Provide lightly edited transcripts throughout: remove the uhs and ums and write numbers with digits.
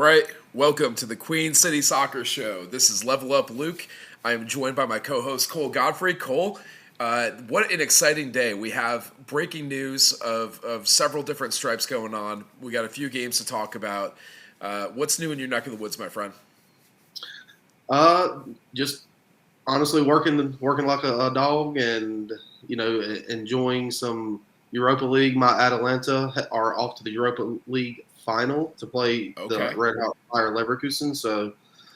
right, welcome to the Queen City Soccer Show. This is Level Up Luke. I am joined by my co-host Cole Godfrey. Cole, what an exciting day. We have breaking news of several different stripes going on. We got a few games to talk about. What's new in your neck of the woods, my friend? Just honestly working like a dog, and enjoying some Europa League. My Atalanta are off to the Europa League final to play the Okay. Red Hot Fire Leverkusen. So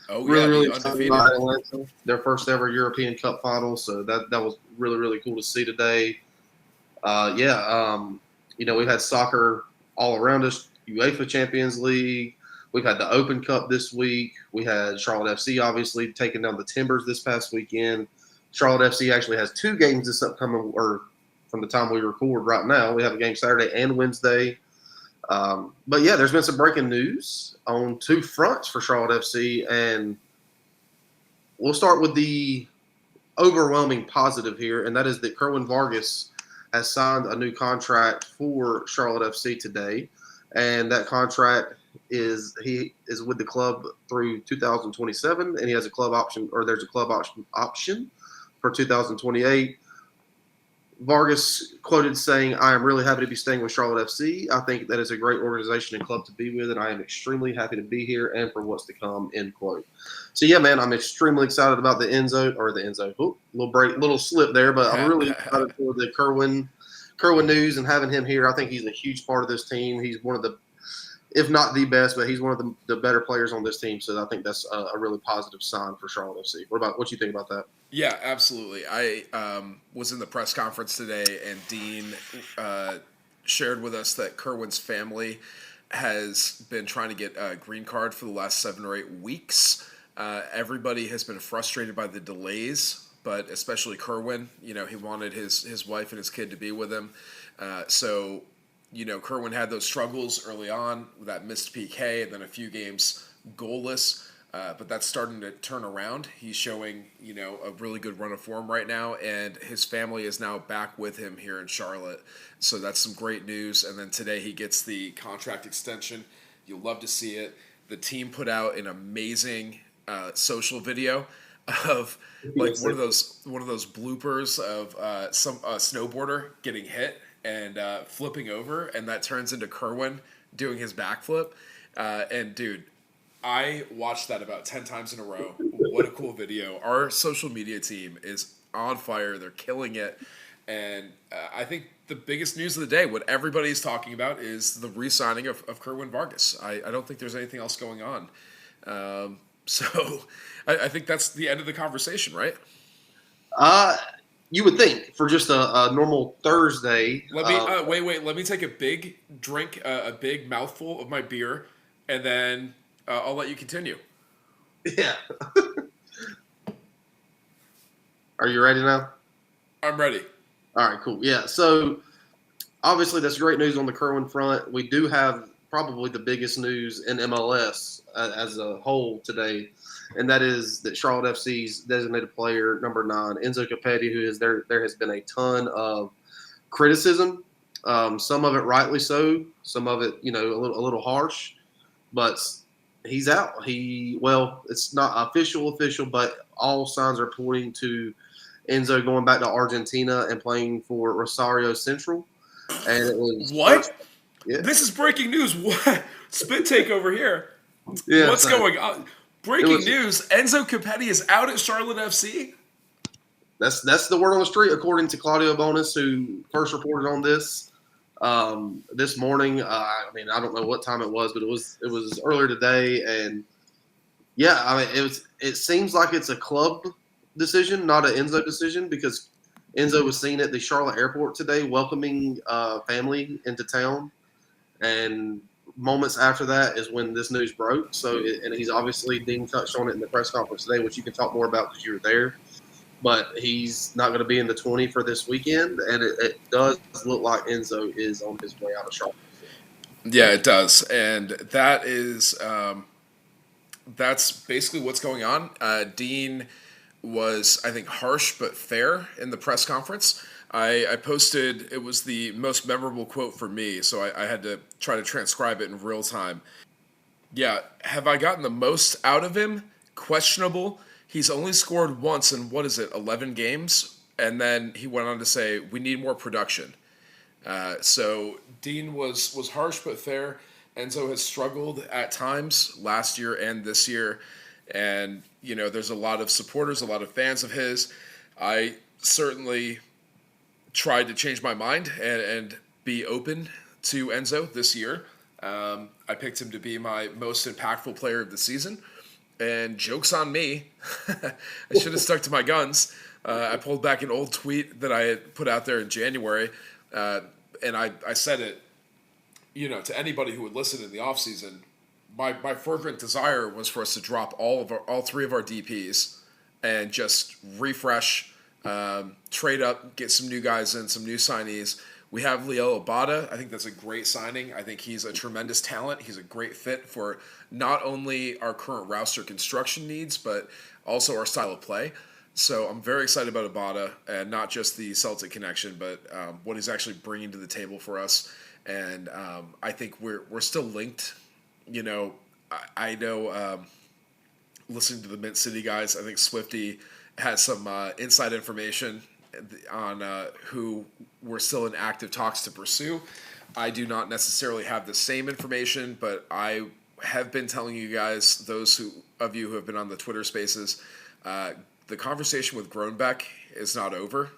Oh yeah, really the excited undefeated. about Atalanta. Their first ever European Cup final. So that was really cool to see today. Yeah, we've had soccer all around us. UEFA Champions League. We've had the Open Cup this week. We had Charlotte FC obviously taking down the Timbers this past weekend. Charlotte FC actually has two games this upcoming, or from the time we record right now. We have a game Saturday and Wednesday. But yeah, there's been some breaking news on two fronts for Charlotte FC, and we'll start with the overwhelming positive here, and that is that Kerwin Vargas has signed a new contract for Charlotte FC today, and that contract is he is with the club through 2027, and he has a club option, or there's a club option for 2028. Vargas quoted saying, "I am really happy to be staying with Charlotte FC. I think that is a great organization and club to be with, and I am extremely happy to be here and for what's to come." End quote. So yeah, man, I'm extremely excited about the Enzo. Oh, little slip there, but I'm really excited for the Kerwin news and having him here. I think he's a huge part of this team. He's one of the, if not the best, but he's one of the better players on this team. So I think that's a really positive sign for Charlotte FC. What you think about that? Yeah, absolutely. I was in the press conference today, and Dean shared with us that Kerwin's family has been trying to get a green card for the last 7 or 8 weeks. Everybody has been frustrated by the delays, but especially Kerwin. He wanted his wife and his kid to be with him. Kerwin had those struggles early on, that missed PK, and then a few games goalless. But that's starting to turn around. He's showing, a really good run of form right now, and his family is now back with him here in Charlotte. So that's some great news. And then today he gets the contract extension. You'll love to see it. The team put out an amazing social video of like one of those bloopers of some snowboarder getting hit and flipping over, and that turns into Kerwin doing his backflip. And dude, I watched that about 10 times in a row. What a cool video. Our social media team is on fire. They're killing it. And I think the biggest news of the day, what everybody's talking about, is the re-signing of Kerwin Vargas. I don't think there's anything else going on. So I think that's the end of the conversation, right? You would think for just a normal Thursday. Let me wait. Let me take a big drink, a big mouthful of my beer, and then I'll let you continue. Yeah. Are you ready now? I'm ready. All right, cool. Yeah. So obviously that's great news on the Kerwin front. We do have probably the biggest news in MLS as a whole today, and that is that Charlotte FC's designated player number 9, ENZO, who is there. There has been a ton of criticism. Some of it rightly so. Some of it, a little harsh, but he's out. It's not official, but all signs are pointing to ENZO going back to Argentina and playing for Rosario Central. And it was what? Yeah. This is breaking news. What? Spit take over here. Yeah, What's going on? Breaking news. ENZO Capetti is out at Charlotte FC. That's the word on the street, according to Claudio Bonis, who first reported on this this morning. I don't know what time it was, but it was earlier today, and yeah, it seems like it's a club decision, not an ENZO decision, because ENZO was seen at the Charlotte airport today welcoming family into town, and moments after that is when this news broke. And he's obviously, Dean touched on it in the press conference today, which you can talk more about because you were there. But he's not going to be in the 20 for this weekend, and it does look like ENZO is on his way out of Charlotte. Yeah, it does, and that's basically what's going on. Dean was, I think, harsh but fair in the press conference. I posted, it was the most memorable quote for me, so I had to try to transcribe it in real time. Yeah, have I gotten the most out of him? Questionable. He's only scored once in, what is it, 11 games? And then he went on to say, we need more production. So Dean was harsh but fair. Enzo has struggled at times last year and this year. And, there's a lot of supporters, a lot of fans of his. I certainly tried to change my mind and be open to Enzo this year. I picked him to be my most impactful player of the season. And joke's on me. I should have stuck to my guns. I pulled back an old tweet that I had put out there in January. And I said it, to anybody who would listen in the offseason. My fervent desire was for us to drop all three of our DPs and just refresh, trade up, get some new guys in, some new signees. We have Liel Abada. I think that's a great signing. I think he's a tremendous talent. He's a great fit for not only our current roster construction needs, but also our style of play. So I'm very excited about Abada, and not just the Celtic connection, but what he's actually bringing to the table for us. And I think we're still linked. I know listening to the Mint City guys, I think Swifty has some inside information on who we're still in active talks to pursue. I do not necessarily have the same information, but I have been telling you guys, those of you who have been on the Twitter Spaces, the conversation with Groenbeck is not over.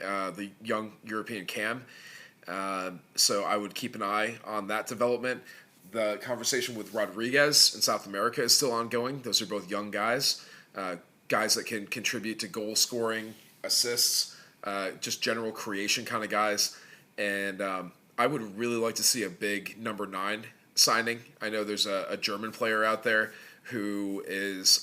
The young European cam. So I would keep an eye on that development. The conversation with Rodriguez in South America is still ongoing. Those are both young guys, guys that can contribute to goal scoring, assists, just general creation kind of guys. And I would really like to see a big number 9 signing. I know there's a German player out there who is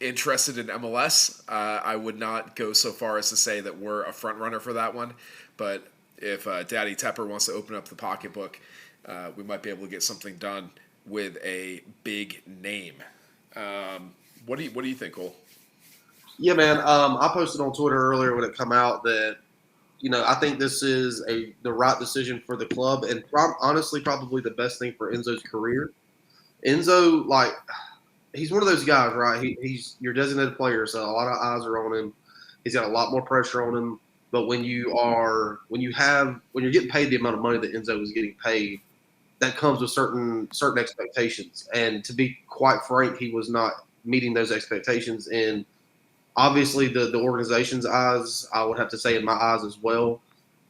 interested in MLS. I would not go so far as to say that we're a front runner for that one, but if Daddy Tepper wants to open up the pocketbook, we might be able to get something done with a big name. What do you think, Cole? Yeah, man. I posted on Twitter earlier when it come out that I think this is the right decision for the club, and honestly, probably the best thing for Enzo's career. Enzo, he's one of those guys, right? He's your designated player, so a lot of eyes are on him. He's got a lot more pressure on him. But when you're getting paid the amount of money that Enzo was getting paid, that comes with certain expectations. And to be quite frank, he was not meeting those expectations. And obviously, the organization's eyes, I would have to say in my eyes as well.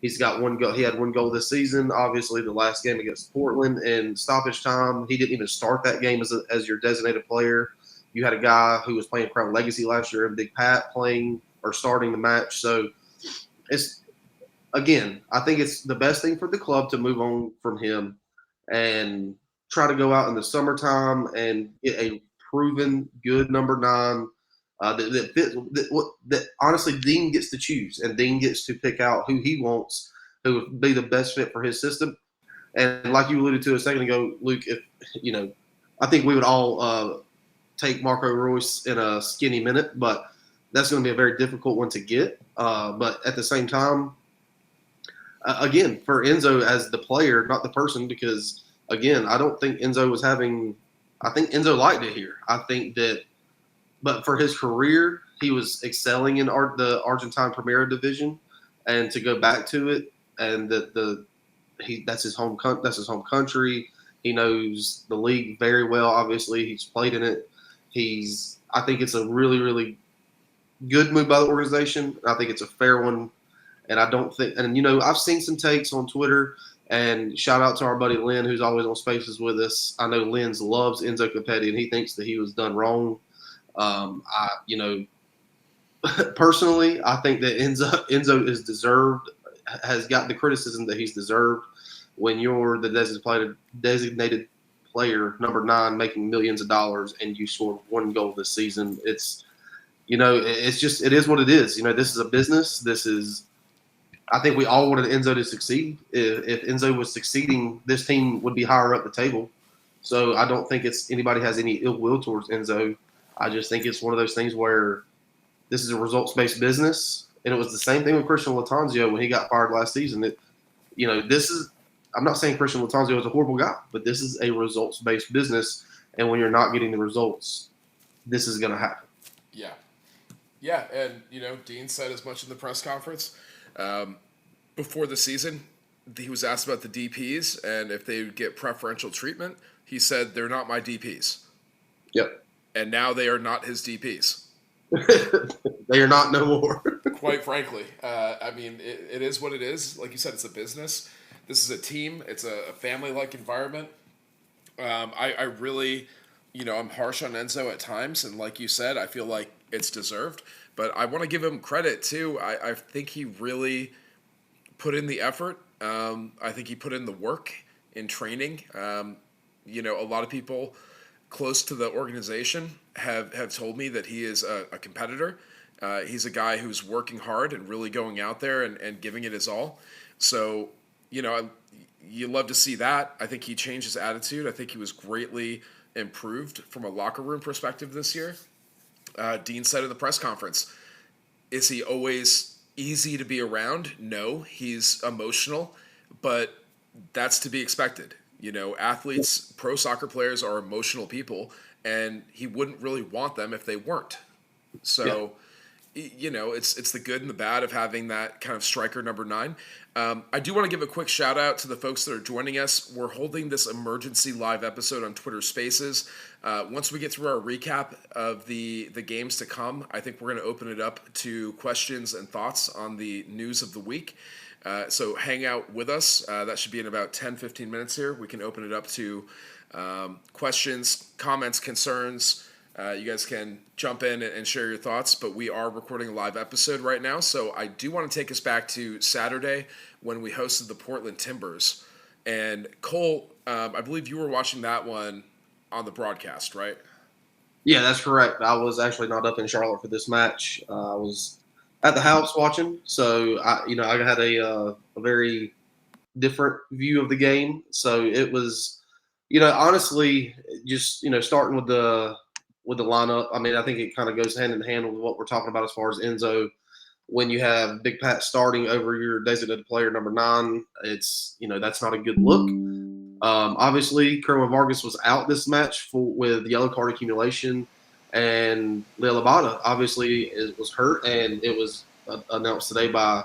He's got one goal. He had one goal this season. Obviously, the last game against Portland in stoppage time, he didn't even start that game as your designated player. You had a guy who was playing Crown Legacy last year, and Big Pat playing or starting the match. So it's, again, I think it's the best thing for the club to move on from him and try to go out in the summertime and get a proven good number 9 that honestly Dean gets to choose, and Dean gets to pick out who he wants, who would be the best fit for his system. And like you alluded to a second ago, Luke, if I think we would all take Marco Reus in a skinny minute, but that's going to be a very difficult one to get. But at the same time, again, for Enzo as the player, not the person, because again, I don't think Enzo was having. I think Enzo liked it here. I think that. But for his career, he was excelling in the Argentine Primera Division, and to go back to it, and that's his home country. He knows the league very well. Obviously, he's played in it. I think it's a really, really good move by the organization. I think it's a fair one, and I don't think. And I've seen some takes on Twitter. And shout out to our buddy Lynn, who's always on Spaces with us. I know Lynn loves Enzo Capetti, and he thinks that he was done wrong. Personally, I think that Enzo is deserved, has got the criticism that he's deserved when you're the designated player, number 9, making millions of dollars, and you scored one goal this season. It's just, it is what it is. This is a business. I think we all wanted Enzo to succeed. If Enzo was succeeding, this team would be higher up the table. So I don't think anybody has any ill will towards Enzo. I just think it's one of those things where this is a results-based business, and it was the same thing with Christian Latanzio when he got fired last season. This is I'm not saying Christian Latanzio is a horrible guy, but this is a results-based business, and when you're not getting the results, this is going to happen. Yeah. Yeah, and, Dean said as much in the press conference. Before the season, he was asked about the DPs and if they would get preferential treatment. He said, they're not my DPs. Yep. And now they are not his DPs. They are not no more. Quite frankly. It is what it is. Like you said, it's a business. This is a team. It's a family-like environment. I really, I'm harsh on Enzo at times. And like you said, I feel like it's deserved. But I want to give him credit, too. I think he really put in the effort. I think he put in the work in training. A lot of people close to the organization have told me that he is a competitor. He's a guy who's working hard and really going out there and giving it his all. So, you love to see that. I think he changed his attitude. I think he was greatly improved from a locker room perspective this year. Dean said in the press conference, is he always easy to be around? No, he's emotional, but that's to be expected. Athletes, pro soccer players are emotional people, and he wouldn't really want them if they weren't. So, it's the good and the bad of having that kind of striker number 9. I do want to give a quick shout out to the folks that are joining us. We're holding this emergency live episode on Twitter Spaces. Once we get through our recap of the games to come, I think we're going to open it up to questions and thoughts on the news of the week. So hang out with us. That should be in about 10-15 minutes here. We can open it up to questions, comments, concerns. You guys can jump in and share your thoughts, but we are recording a live episode right now. So I do want to take us back to Saturday when we hosted the Portland Timbers. And Cole, I believe you were watching that one on the broadcast, right? Yeah, that's correct. I was actually not up in Charlotte for this match. I was at the house watching, so I had a very different view of the game. So it was, honestly, just starting with the lineup. I mean, I think it kind of goes hand in hand with what we're talking about as far as Enzo. When you have Big Pat starting over your designated player number 9, it's that's not a good look. Obviously, Kerwin Vargas was out this match with yellow card accumulation, and Leo Labata obviously was hurt, and it was announced today by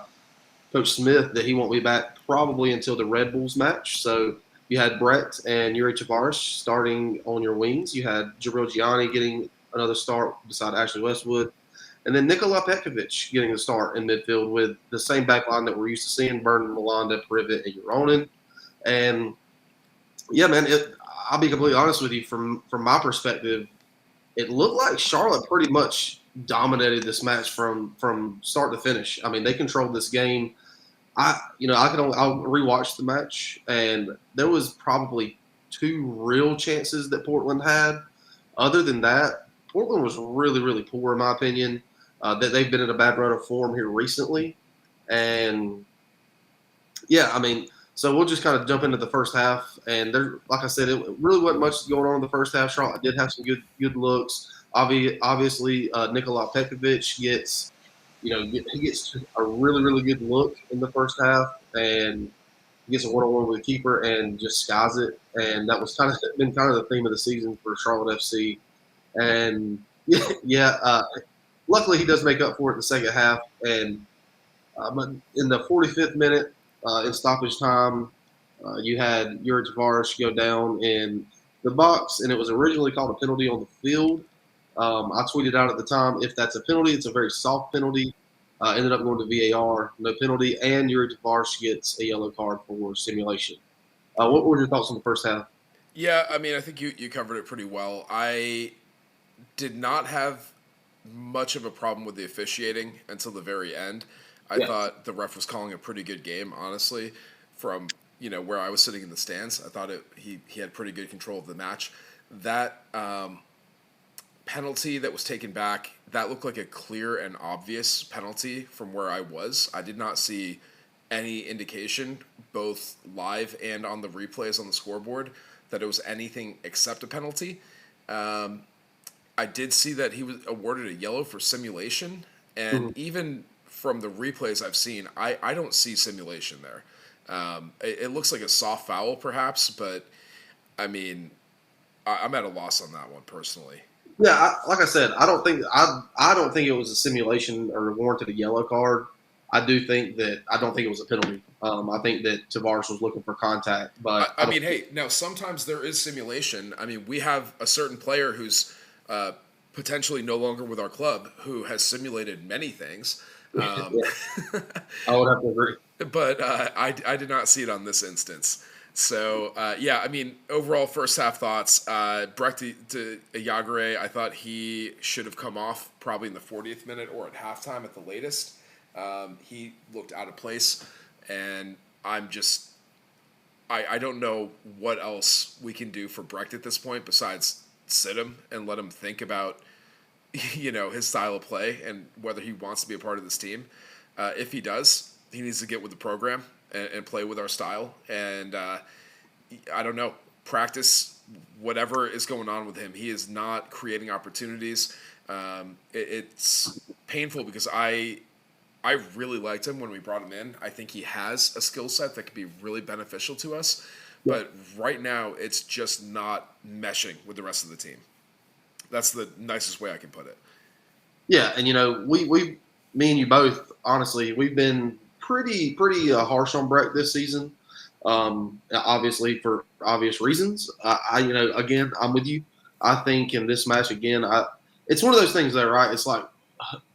Coach Smith that he won't be back probably until the Red Bulls match. So you had Brett and Yuri Tavares starting on your wings. You had Jabril Gianni getting another start beside Ashley Westwood. And then Nikola Pekovic getting the start in midfield with the same back line that we're used to seeing, Vernon, Melanda, Privet, and Euronin. And, yeah, man, I'll be completely honest with you. From my perspective, it looked like Charlotte pretty much dominated this match from start to finish. I mean, they controlled this game. I'll rewatch the match, and there was probably 2 real chances that Portland had. Other than that, Portland was really, really poor in my opinion. That they've been in a bad run of form here recently, and yeah, I mean, so we'll just kind of jump into the first half, and there, like I said, it really wasn't much going on in the first half. Charlotte did have some good looks. Obviously, Nikola Pekovic gets. He gets a really, really good look in the first half, and he gets a one-on-one with the keeper and just skies it. And that was been the theme of the season for Charlotte FC. And luckily he does make up for it in the second half. And but in the 45th minute, in stoppage time, you had Yuri Tavares go down in the box, and it was originally called a penalty on the field. I tweeted out at the time, if that's a penalty, it's a very soft penalty. Ended up going to VAR, no penalty, and Yuri Tavares gets a yellow card for simulation. What were your thoughts on the first half? Yeah, I mean, I think you covered it pretty well. I did not have much of a problem with the officiating until the very end. I thought the ref was calling a pretty good game, honestly, from where I was sitting in the stands. I thought he had pretty good control of the match. That penalty that was taken back, that looked like a clear and obvious penalty from where I was. I did not see any indication, both live and on the replays on the scoreboard, that it was anything except a penalty. I did see that he was awarded a yellow for simulation, and even from the replays I've seen, I don't see simulation there. It looks like a soft foul, perhaps, but I mean, I'm at a loss on that one personally. Yeah, like I said, I don't think it was a simulation or warranted a yellow card. I don't think it was a penalty. I think that Tavares was looking for contact, but I mean, hey, now sometimes there is simulation. I mean, we have a certain player who's potentially no longer with our club who has simulated many things. Yeah, I would have to agree. But I did not see it on this instance. So, yeah, I mean, overall first half thoughts. Brecht to Jagere, I thought he should have come off probably in the 40th minute or at halftime at the latest. He looked out of place, and I don't know what else we can do for Brecht at this point besides sit him and let him think about his style of play and whether he wants to be a part of this team. If he does, he needs to get with the program and play with our style. And I don't know, practice whatever is going on with him. He is not creating opportunities. It's painful because I really liked him when we brought him in. I think he has a skill set that could be really beneficial to us. But right now, it's just not meshing with the rest of the team. That's the nicest way I can put it. Yeah, and we me and you both, honestly, we've been pretty harsh on Breck this season. Obviously for obvious reasons. Again, I'm with you. I think in this match again, it's one of those things though, right? It's like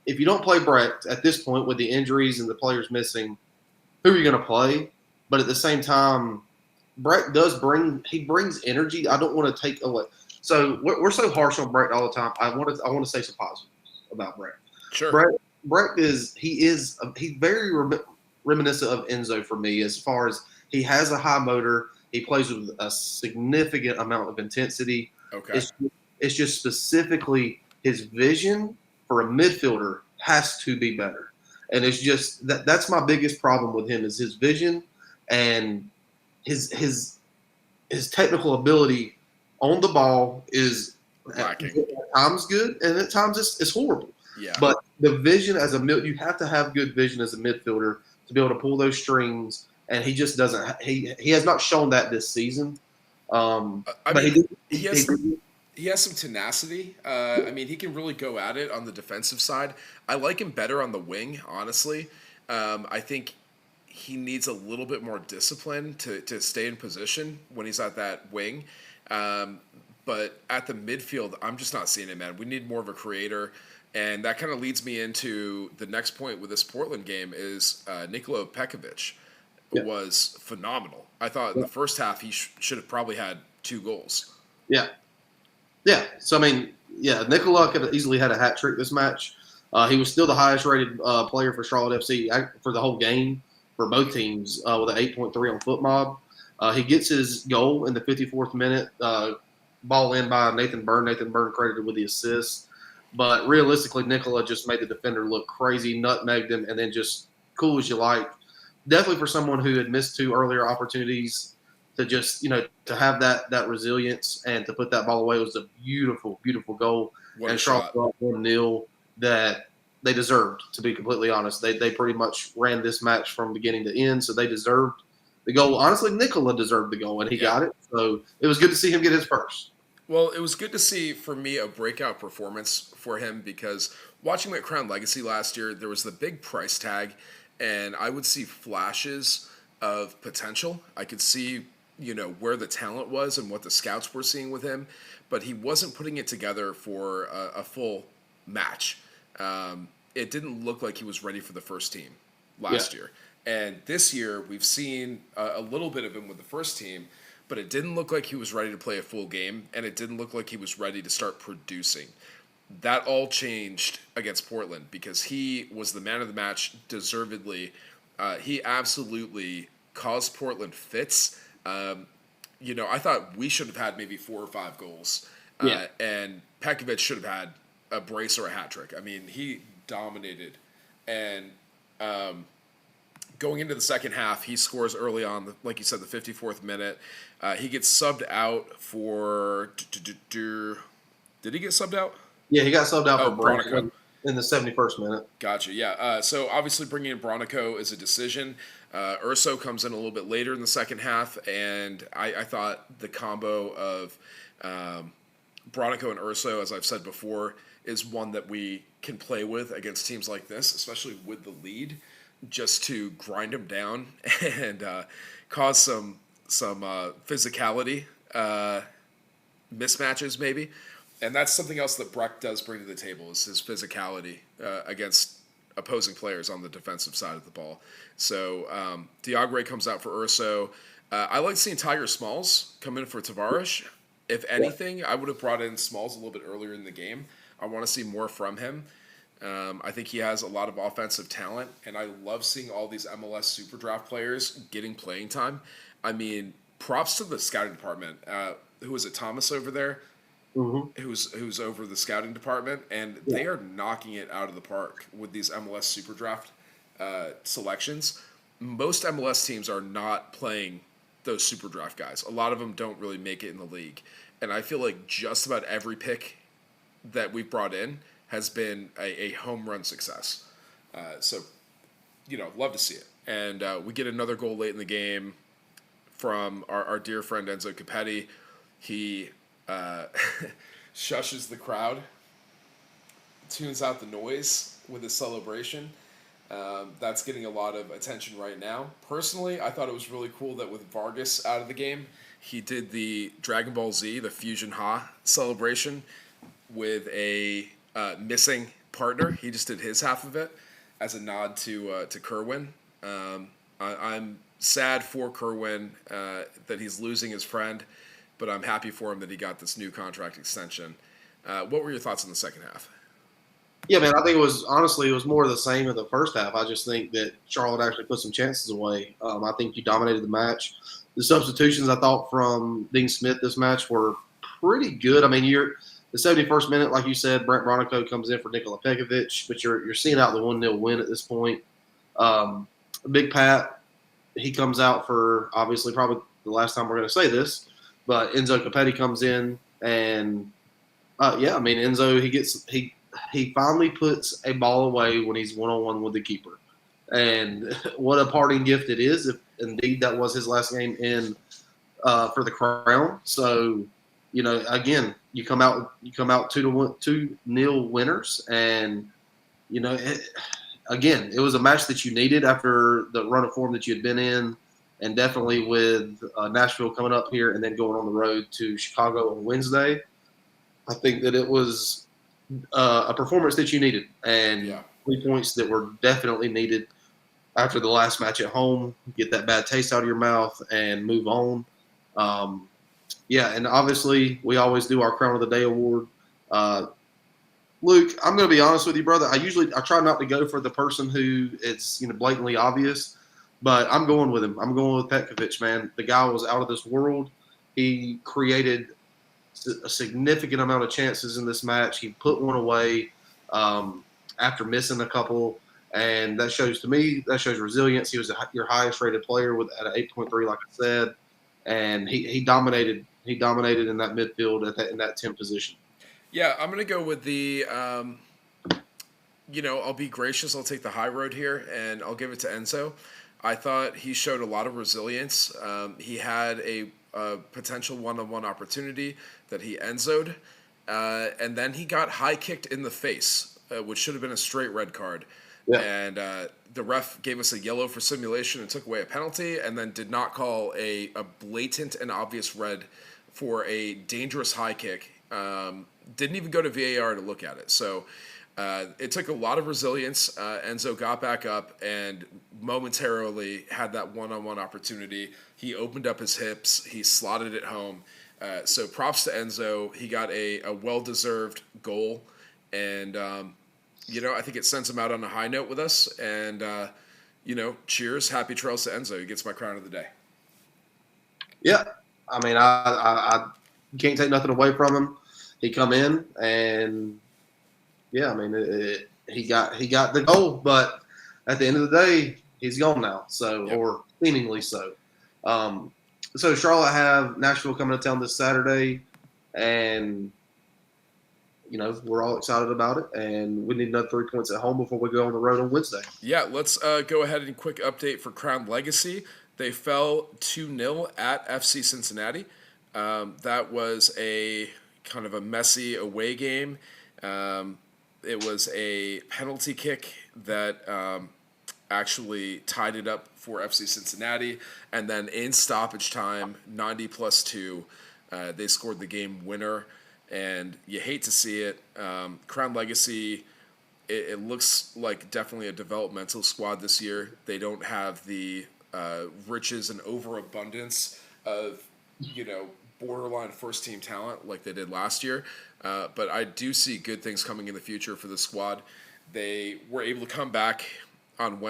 if you don't play Brecht at this point with the injuries and the players missing, who are you going to play? But at the same time, Brecht brings energy. I don't want to take away. So we're so harsh on Brecht all the time. I want to say some positives about Brecht. Sure. Brecht he's very reminiscent of Enzo for me as far as he has a high motor. He plays with a significant amount of intensity. Okay. It's just specifically his vision for a midfielder has to be better. And it's just that's my biggest problem with him is his vision and his technical ability on the ball is lacking. At times good and at times it's horrible. Yeah. But the vision as you have to have good vision as a midfielder to be able to pull those strings, and he just doesn't. He has not shown that this season. He has some tenacity. I mean, he can really go at it on the defensive side. I like him better on the wing, honestly. I think he needs a little bit more discipline to stay in position when he's at that wing. But at the midfield, I'm just not seeing it, man. We need more of a creator. And that kind of leads me into the next point with this Portland game is Nikola Pekovic was phenomenal. I thought in the first half he should have probably had 2 goals. Yeah. Yeah. So, I mean, Nikola could have easily had a hat trick this match. He was still the highest rated player for Charlotte FC for the whole game for both teams with an 8.3 on FootMob. He gets his goal in the 54th minute, ball in by Nathan Byrne. Nathan Byrne credited with the assist. But realistically, Nikola just made the defender look crazy, nutmegged him, and then just cool as you like. Definitely for someone who had missed 2 earlier opportunities to just, to have that resilience and to put that ball away was a beautiful, beautiful goal. And Charlotte brought 1-0 that they deserved, to be completely honest. They pretty much ran this match from beginning to end, so they deserved the goal. Honestly, Nikola deserved the goal, and he got it. So it was good to see him get his first. Well, it was good to see, for me, a breakout performance for him because watching him at Crown Legacy last year, there was the big price tag, and I would see flashes of potential. I could see, where the talent was and what the scouts were seeing with him, but he wasn't putting it together for a full match. It didn't look like he was ready for the first team last year. And this year, we've seen a little bit of him with the first team, but it didn't look like he was ready to play a full game, and it didn't look like he was ready to start producing. That all changed against Portland because he was the man of the match deservedly. He absolutely caused Portland fits. I thought we should have had maybe 4 or 5 goals, and Pekovic should have had a brace or a hat trick. I mean, he dominated, and going into the second half, he scores early on, like you said, the 54th minute. He gets subbed out for. Did he get subbed out? Yeah, he got subbed out for Bronico in the 71st minute. Gotcha. Yeah. So obviously, bringing in Bronico is a decision. Urso comes in a little bit later in the second half, and I thought the combo of Bronico and Urso, as I've said before, is one that we can play with against teams like this, especially with the lead, just to grind them down and cause some physicality mismatches maybe. And that's something else that Breck does bring to the table is his physicality against opposing players on the defensive side of the ball. So Diagre comes out for Urso. I like seeing Tiger Smalls come in for Tavares. If anything, I would have brought in Smalls a little bit earlier in the game. I want to see more from him. I think he has a lot of offensive talent, and I love seeing all these MLS Super Draft players getting playing time. I mean, props to the scouting department. Who is it, Thomas over there? Mm-hmm. Who's over the scouting department, and they are knocking it out of the park with these MLS Super Draft selections. Most MLS teams are not playing those Super Draft guys. A lot of them don't really make it in the league, and I feel like just about every pick that we've brought in has been a home run success. So, love to see it. And we get another goal late in the game from our dear friend Enzo Capetti. He shushes the crowd, tunes out the noise with his celebration. That's getting a lot of attention right now. Personally, I thought it was really cool that with Vargas out of the game, he did the Dragon Ball Z, the Fusion Ha celebration with a missing partner. He just did his half of it as a nod to Kerwin. I'm sad for Kerwin that he's losing his friend, but I'm happy for him that he got this new contract extension. What were your thoughts on the second half? Yeah, man, I think it was more of the same in the first half. I just think that Charlotte actually put some chances away. I think you dominated the match. The substitutions I thought from Dean Smith this match were pretty good. I mean, the 71st minute, like you said, Brent Bronico comes in for Nikola Pekovic, but you're seeing out the 1-0 win at this point. Big Pat, he comes out for obviously probably the last time we're going to say this, but Enzo Capetti comes in and Enzo he finally puts a ball away when he's one-on-one with the keeper. And what a parting gift it is if indeed that was his last game in for the Crown. So, again, you come out 2-0 winners, and it was a match that you needed after the run of form that you had been in, and definitely with Nashville coming up here and then going on the road to Chicago on Wednesday. I think that it was a performance that you needed, and 3 points that were definitely needed after the last match at home. Get that bad taste out of your mouth and move on. And obviously we always do our Crown of the Day award. Luke, I'm going to be honest with you, brother. I try not to go for the person who it's blatantly obvious, but I'm going with him. I'm going with Petkovic, man. The guy was out of this world. He created a significant amount of chances in this match. He put one away after missing a couple, and that shows resilience. He was your highest rated player at an 8.3, like I said, and he dominated. He dominated in that midfield in that 10 position. Yeah, I'm going to go with the, I'll be gracious. I'll take the high road here, and I'll give it to Enzo. I thought he showed a lot of resilience. He had a potential one-on-one opportunity that he Enzo'd, and then he got high kicked in the face, which should have been a straight red card. Yeah. And the ref gave us a yellow for simulation and took away a penalty, and then did not call a blatant and obvious red for a dangerous high kick. Didn't even go to VAR to look at it. So it took a lot of resilience. Enzo got back up and momentarily had that one-on-one opportunity. He opened up his hips. He slotted it home. So props to Enzo. He got a well-deserved goal. And, I think it sends him out on a high note with us. And, cheers. Happy trails to Enzo. He gets my crown of the day. Yeah. I mean, I can't take nothing away from him. He come in and, he got the goal. But at the end of the day, he's gone now. So, or seemingly so. So Charlotte have Nashville coming to town this Saturday, and we're all excited about it, and we need another 3 points at home before we go on the road on Wednesday. Yeah, let's go ahead and quick update for Crown Legacy. They fell 2-0 at FC Cincinnati. That was a kind of a messy away game. It was a penalty kick that actually tied it up for FC Cincinnati. And then in stoppage time, 90 plus 2, they scored the game winner. And you hate to see it. Crown Legacy, it looks like definitely a developmental squad this year. They don't have the riches and overabundance of, borderline first team talent like they did last year. But I do see good things coming in the future for the squad. They were able to come back on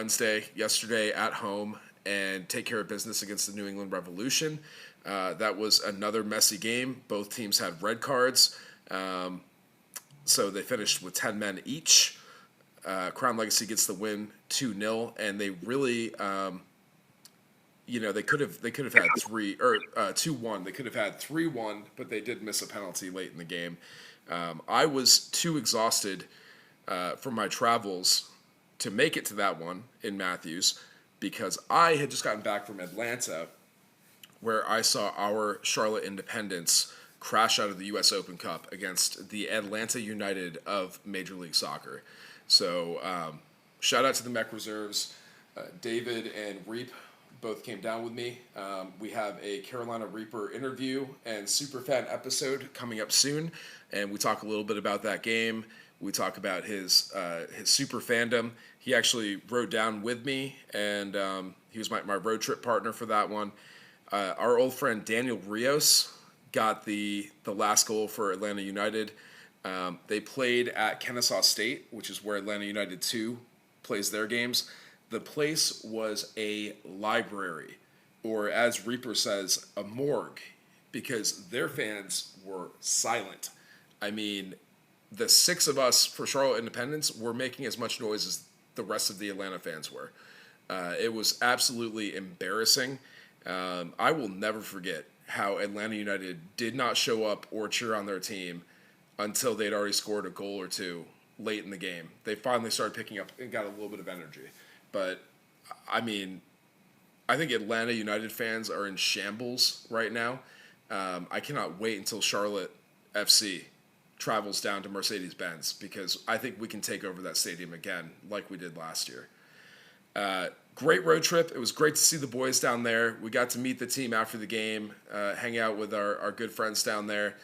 yesterday at home, and take care of business against the New England Revolution. That was another messy game. Both teams had red cards. So they finished with 10 men each. Crown Legacy gets the win 2-0, and they really, they could have had 2-1. They could have had 3-1, but they did miss a penalty late in the game. I was too exhausted from my travels to make it to that one in Matthews, because I had just gotten back from Atlanta, where I saw our Charlotte Independence crash out of the U.S. Open Cup against the Atlanta United of Major League Soccer. So shout out to the Mech Reserves. David and Reap both came down with me. We have a Carolina Reaper interview and Superfan episode coming up soon, and we talk a little bit about that game. We talk about his super fandom. He actually rode down with me, and he was my road trip partner for that one. Our old friend Daniel Rios got the last goal for Atlanta United. They played at Kennesaw State, which is where Atlanta United 2 plays their games. The place was a library, or as Reaper says, a morgue, because their fans were silent. I mean, the 6 of us for Charlotte Independence were making as much noise as the rest of the Atlanta fans were. It was absolutely embarrassing. I will never forget how Atlanta United did not show up or cheer on their team until they'd already scored a goal or two late in the game. They finally started picking up and got a little bit of energy. But, I mean, I think Atlanta United fans are in shambles right now. I cannot wait until Charlotte FC travels down to Mercedes-Benz, because I think we can take over that stadium again like we did last year. Great road trip. It was great to see the boys down there. We got to meet the team after the game, hang out with our good friends down there.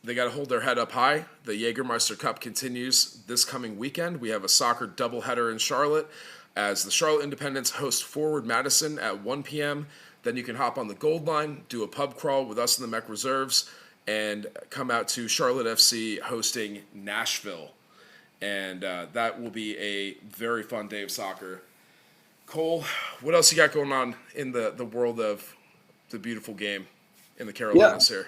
They got to hold their head up high. The Jägermeister Cup continues this coming weekend. We have a soccer doubleheader in Charlotte as the Charlotte Independents host Forward Madison at 1 p.m. Then you can hop on the Gold Line, do a pub crawl with us in the Mech Reserves, and come out to Charlotte FC hosting Nashville. And that will be a very fun day of soccer. Cole, what else you got going on in the world of the beautiful game in the Carolinas here?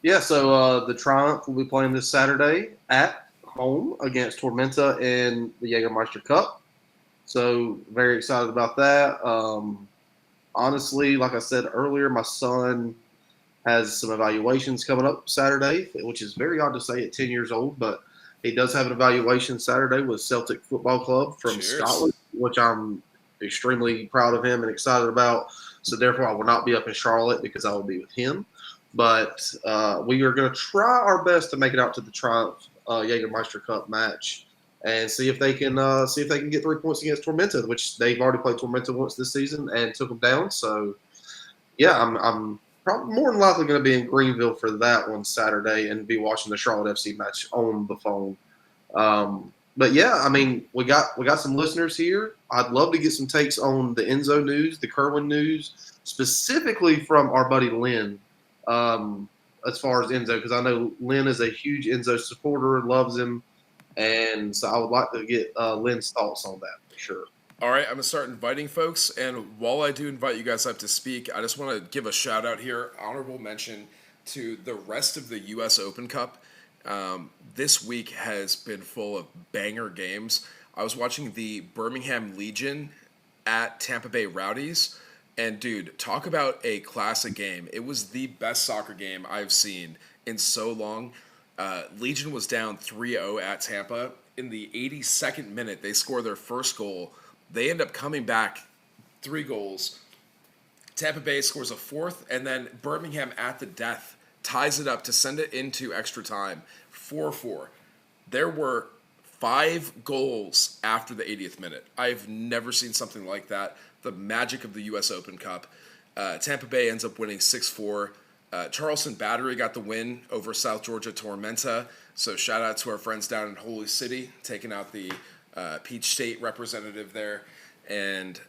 Yeah, so the Triumph will be playing this Saturday at home against Tormenta in the Jägermeister Cup. So very excited about that. Honestly, like I said earlier, my son has some evaluations coming up Saturday, which is very odd to say at 10 years old, but he does have an evaluation Saturday with Celtic Football Club from Scotland, which I'm extremely proud of him and excited about. So therefore, I will not be up in Charlotte because I will be with him. But we are going to try our best to make it out to the Triumph Jägermeister Cup match and see if they can get 3 points against Tormenta, which they've already played Tormenta once this season and took them down. So yeah, I'm probably more than likely going to be in Greenville for that one Saturday and be watching the Charlotte FC match on the phone. But yeah, I mean, we got some listeners here. I'd love to get some takes on the ENZO news, the Kerwin news, specifically from our buddy Lynn. As far as ENZO, because I know Lynn is a huge ENZO supporter, loves him, and so I would like to get Lynn's thoughts on that for sure. All right, I'm going to start inviting folks, and while I do invite you guys up to speak, I just want to give a shout-out here, honorable mention to the rest of the U.S. Open Cup. This week has been full of banger games. I was watching the Birmingham Legion at Tampa Bay Rowdies, and dude, talk about a classic game. It was the best soccer game I've seen in so long. Legion was down 3-0 at Tampa. In the 82nd minute, they score their first goal. They end up coming back 3 goals. Tampa Bay scores a 4th, and then Birmingham at the death ties it up to send it into extra time, 4-4. There were 5 goals after the 80th minute. I've never seen something like that. The magic of the U.S. Open Cup. Tampa Bay ends up winning 6-4. Charleston Battery got the win over South Georgia Tormenta. So shout out to our friends down in Holy City, taking out the Peach State representative there. And,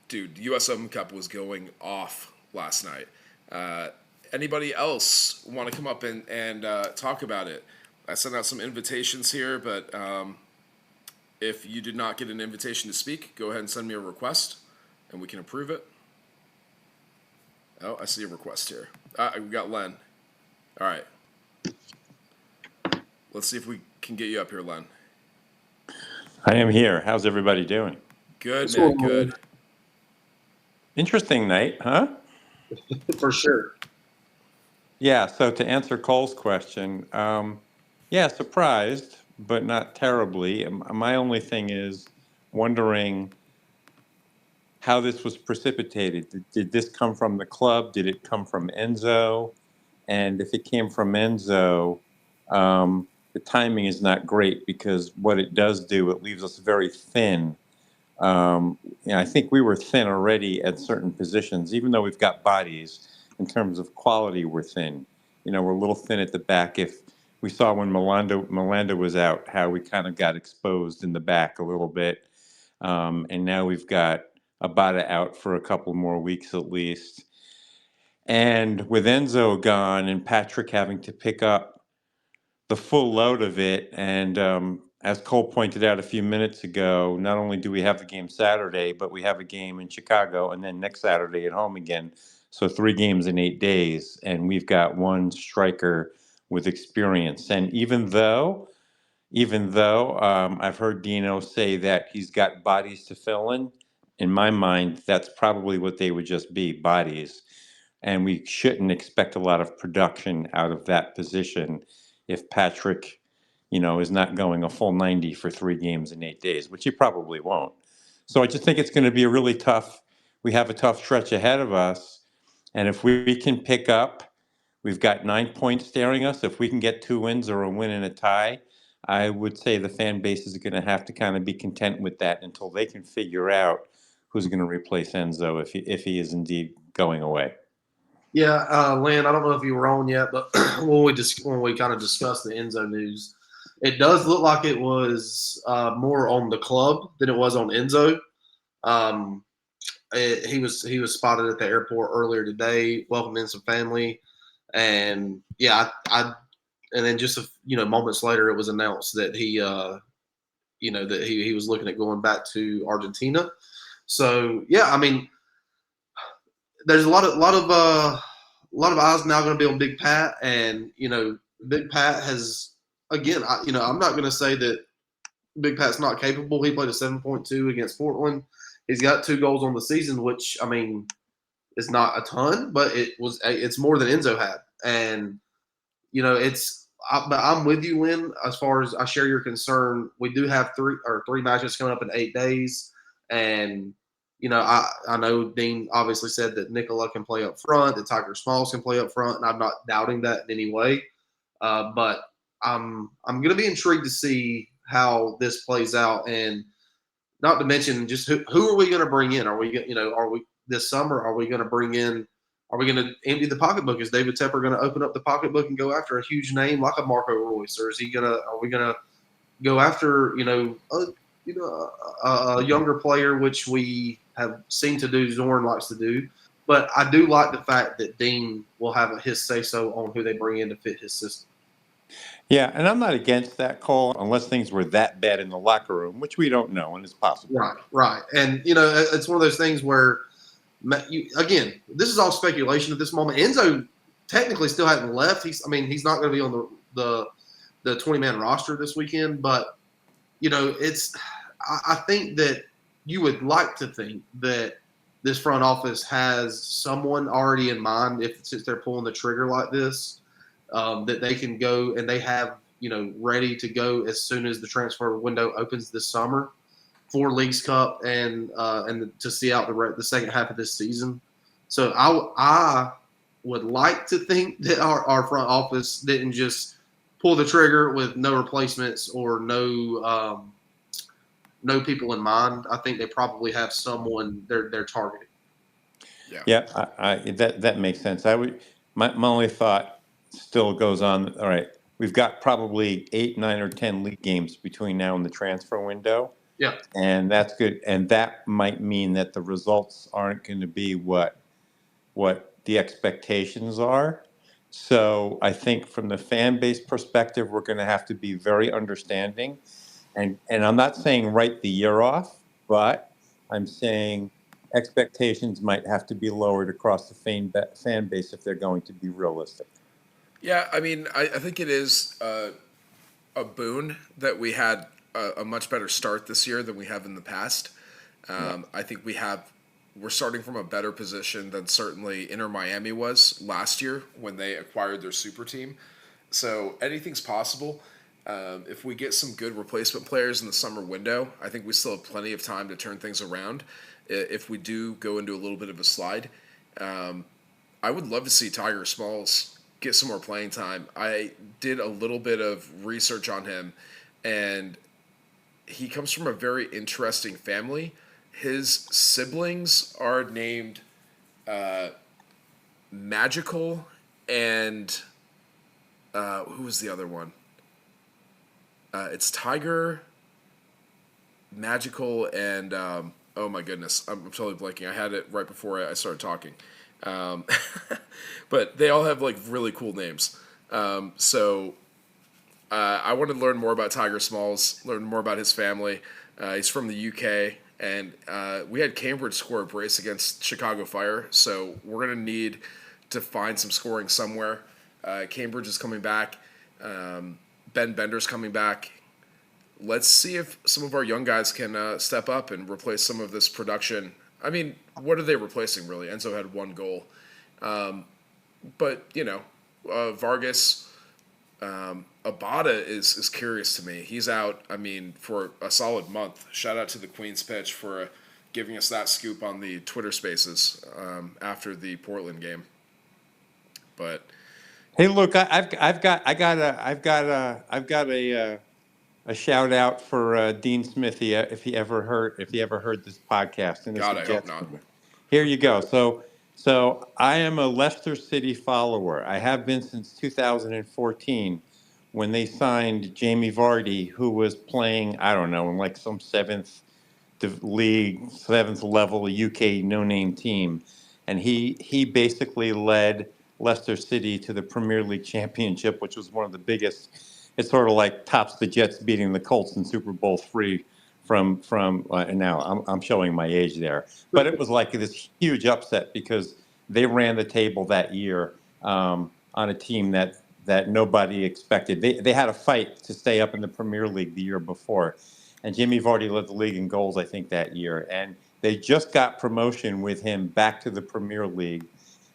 dude, the U.S. Open Cup was going off last night. Anybody else want to come up and talk about it? I sent out some invitations here, but if you did not get an invitation to speak, go ahead and send me a request, and we can approve it. Oh, I see a request here. We got Len. All right. Let's see if we can get you up here, Len. I am here. How's everybody doing? Good, man. Good. Interesting night, huh? For sure. Yeah, so to answer Cole's question, surprised, but not terribly. My only thing is wondering how this was precipitated. Did this come from the club? Did it come from ENZO? And if it came from ENZO, the timing is not great, because what it does do, it leaves us very thin. I think we were thin already at certain positions, even though we've got bodies. In terms of quality, we're thin. We're a little thin at the back. If we saw when Melanda was out, how we kind of got exposed in the back a little bit. And now we've got Abada out for a couple more weeks at least. And with Enzo gone and Patrick having to pick up the full load of it, and as Cole pointed out a few minutes ago, not only do we have the game Saturday, but we have a game in Chicago, and then next Saturday at home again. So 3 games in 8 days, and we've got one striker with experience. And even though I've heard Dino say that he's got bodies to fill in my mind, that's probably what they would just be, bodies. And we shouldn't expect a lot of production out of that position if Patrick, is not going a full 90 for 3 games in 8 days, which he probably won't. So I just think it's going to be we have a tough stretch ahead of us. And if we can pick up, we've got 9 points staring us. If we can get 2 wins or a win and a tie, I would say the fan base is going to have to kind of be content with that until they can figure out who's going to replace Enzo if he is indeed going away. Yeah, Lynn, I don't know if you were on yet, but when we kind of discussed the Enzo news, it does look like it was more on the club than it was on Enzo. He was spotted at the airport earlier today, welcoming some family, and and then just moments later, it was announced that he was looking at going back to Argentina. So there's a lot of eyes now going to be on Big Pat, and Big Pat has, again, I'm not going to say that Big Pat's not capable. He played a 7.2 against Portland. He's got 2 goals on the season, which is not a ton, but it's more than Enzo had, and but I'm with you, Lynn. As far as I share your concern, we do have 3 matches coming up in 8 days, and I know Dean obviously said that Nicola can play up front, that Tiger Smalls can play up front, and I'm not doubting that in any way. But I'm going to be intrigued to see how this plays out, and not to mention just who are we going to bring in? Are we this summer? Are we going to bring in? Are we going to empty the pocketbook? Is David Tepper going to open up the pocketbook and go after a huge name like a Marco Royce, or are we going to go after a younger player, which we have seen to do, Zorn likes to do. But I do like the fact that Dean will have his say-so on who they bring in to fit his system. Yeah, and I'm not against that, Cole, unless things were that bad in the locker room, which we don't know, and it's possible. Right. And, it's one of those things where, again, this is all speculation at this moment. Enzo technically still hasn't left. He's not going to be on the 20-man roster this weekend, but, I think that you would like to think that this front office has someone already in mind since they're pulling the trigger like this. that they can go and they have, ready to go as soon as the transfer window opens this summer for Leagues Cup and to see out the second half of this season. So I would like to think that our front office didn't just pull the trigger with no replacements or no people in mind. I think they probably have someone they're targeting. Yeah, that makes sense. My only thought still goes on. All right, we've got probably 8, 9, or 10 league games between now and the transfer window, Yeah. and that's good. And that might mean that the results aren't going to be what the expectations are. So I think from the fan base perspective, we're going to have to be very understanding. And I'm not saying write the year off, but I'm saying expectations might have to be lowered across the fan base if they're going to be realistic. Yeah, I mean, I think it is a boon that we had a much better start this year than we have in the past. I think we're starting from a better position than certainly Inter Miami was last year when they acquired their super team. So anything's possible. If we get some good replacement players in the summer window, I think we still have plenty of time to turn things around. If we do go into a little bit of a slide, I would love to see Tiger Smalls get some more playing time. I did a little bit of research on him, and he comes from a very interesting family. His siblings are named Magical and who was the other one? It's Tiger, Magical, and oh my goodness, I'm totally blanking. I had it right before I started talking. But they all have like really cool names. So I want to learn more about Tiger Smalls, learn more about his family. He's from the UK, and we had Cambridge score a brace against Chicago Fire, so we're going to need to find some scoring somewhere. Cambridge is coming back. Ben Bender's coming back. Let's see if some of our young guys can step up and replace some of this production. I mean, what are they replacing, really? Enzo had 1 goal. But, Vargas, Abada is curious to me. He's out, for a solid month. Shout out to the Queen's Pitch for giving us that scoop on the Twitter Spaces after the Portland game. But hey, look, I've got a shout out for Dean Smith if he ever heard this podcast and a God, I hope suggestion. not. Here you go. So I am a Leicester City follower. I have been since 2014 when they signed Jamie Vardy, who was playing, I don't know, in like some seventh level UK no-name team, and he basically led Leicester City to the Premier League Championship, which was one of the biggest. It's sort of like tops the Jets beating the Colts in Super Bowl III. From and now I'm showing my age there, but it was like this huge upset because they ran the table that year on a team that nobody expected. They had a fight to stay up in the Premier League the year before, and Jimmy Vardy led the league in goals, I think, that year. And they just got promotion with him back to the Premier League,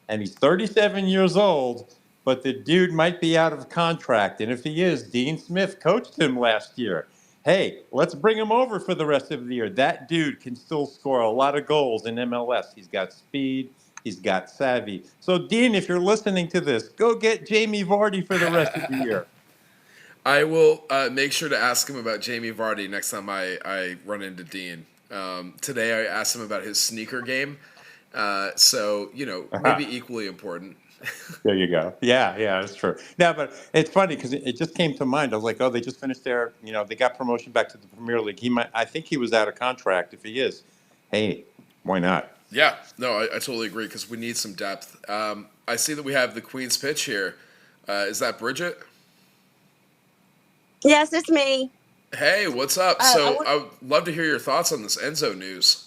and he's 37 years old. But the dude might be out of contract, and if he is, Dean Smith coached him last year. Hey, let's bring him over for the rest of the year. That dude can still score a lot of goals in MLS. He's got speed. He's got savvy. So, Dean, if you're listening to this, go get Jamie Vardy for the rest of the year. I will make sure to ask him about Jamie Vardy next time I run into Dean. Today I asked him about his sneaker game. So, maybe equally important. There you go. Yeah, that's true. No, but it's funny because it just came to mind. I was like, oh, they just finished they got promotion back to the Premier League. I think he was out of contract. If he is, hey, why not? Yeah, no, I totally agree because we need some depth. I see that we have the Queen's Pitch here. Is that Bridget? Yes, it's me. Hey, what's up? I would love to hear your thoughts on this Enzo news.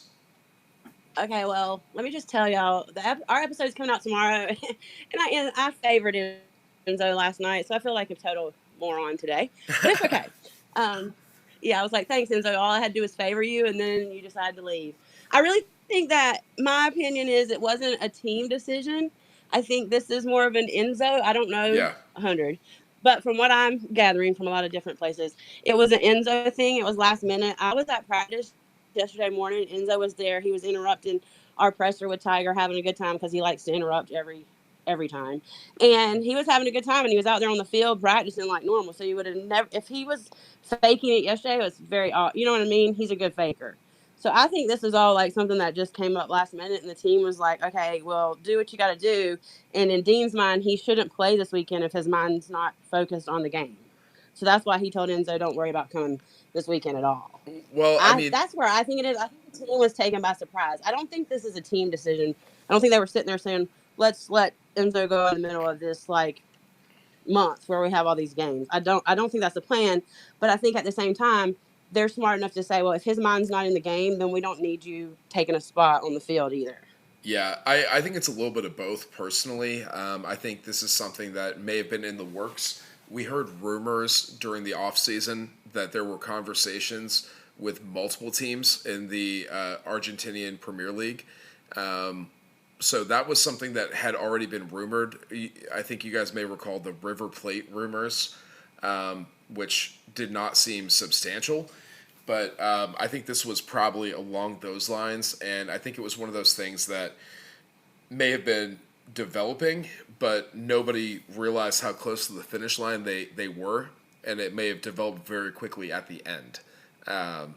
Okay, well, let me just tell y'all, our episode is coming out tomorrow, and I favored Enzo last night, so I feel like a total moron today. But it's okay. Yeah, I was like, thanks, Enzo. All I had to do was favor you, and then you decided to leave. I really think that my opinion is it wasn't a team decision. I think this is more of an ENZO. I don't know Yeah. 100. But from what I'm gathering from a lot of different places, it was an ENZO thing. It was last minute. I was at practice yesterday morning. ENZO was there. He was interrupting our presser with Tiger, having a good time because he likes to interrupt every time. And he was having a good time, and he was out there on the field practicing like normal. So you would have never, if he was faking it yesterday, it was very odd. You know what I mean? He's a good faker. So I think this is all like something that just came up last minute, and the team was like, "Okay, well, do what you got to do." And in Dean's mind, he shouldn't play this weekend if his mind's not focused on the game. So that's why he told Enzo, "Don't worry about coming this weekend at all." Well, I mean, That's where I think it is. I think the team was taken by surprise. I don't think this is a team decision. I don't think they were sitting there saying, "Let's let Enzo go in the middle of this like month where we have all these games." I don't think that's the plan, but I think at the same time they're smart enough to say, well, if his mind's not in the game, then we don't need you taking a spot on the field either. yeah, I think it's a little bit of both personally. I think this is something that may have been in the works. We heard rumors during the offseason that there were conversations with multiple teams in the Argentinian Premier League. So that was something that had already been rumored. I think you guys may recall the River Plate rumors, which did not seem substantial. But I think this was probably along those lines, and I think it was one of those things that may have been developing, but nobody realized how close to the finish line they were, and it may have developed very quickly at the end. Um,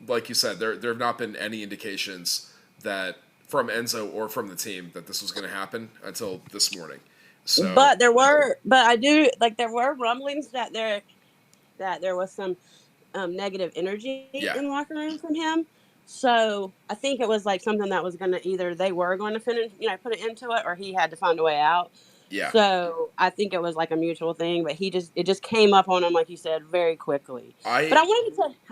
like you said, there have not been any indications that from Enzo or from the team that this was going to happen until this morning. So But there were rumblings that there was some negative energy in yeah, the locker room from him. So I think it was like something that was going to either they were going to finish, put an end to it, or he had to find a way out. yeah, So I think it was like a mutual thing, but it just came up on him, like you said, very quickly. But I I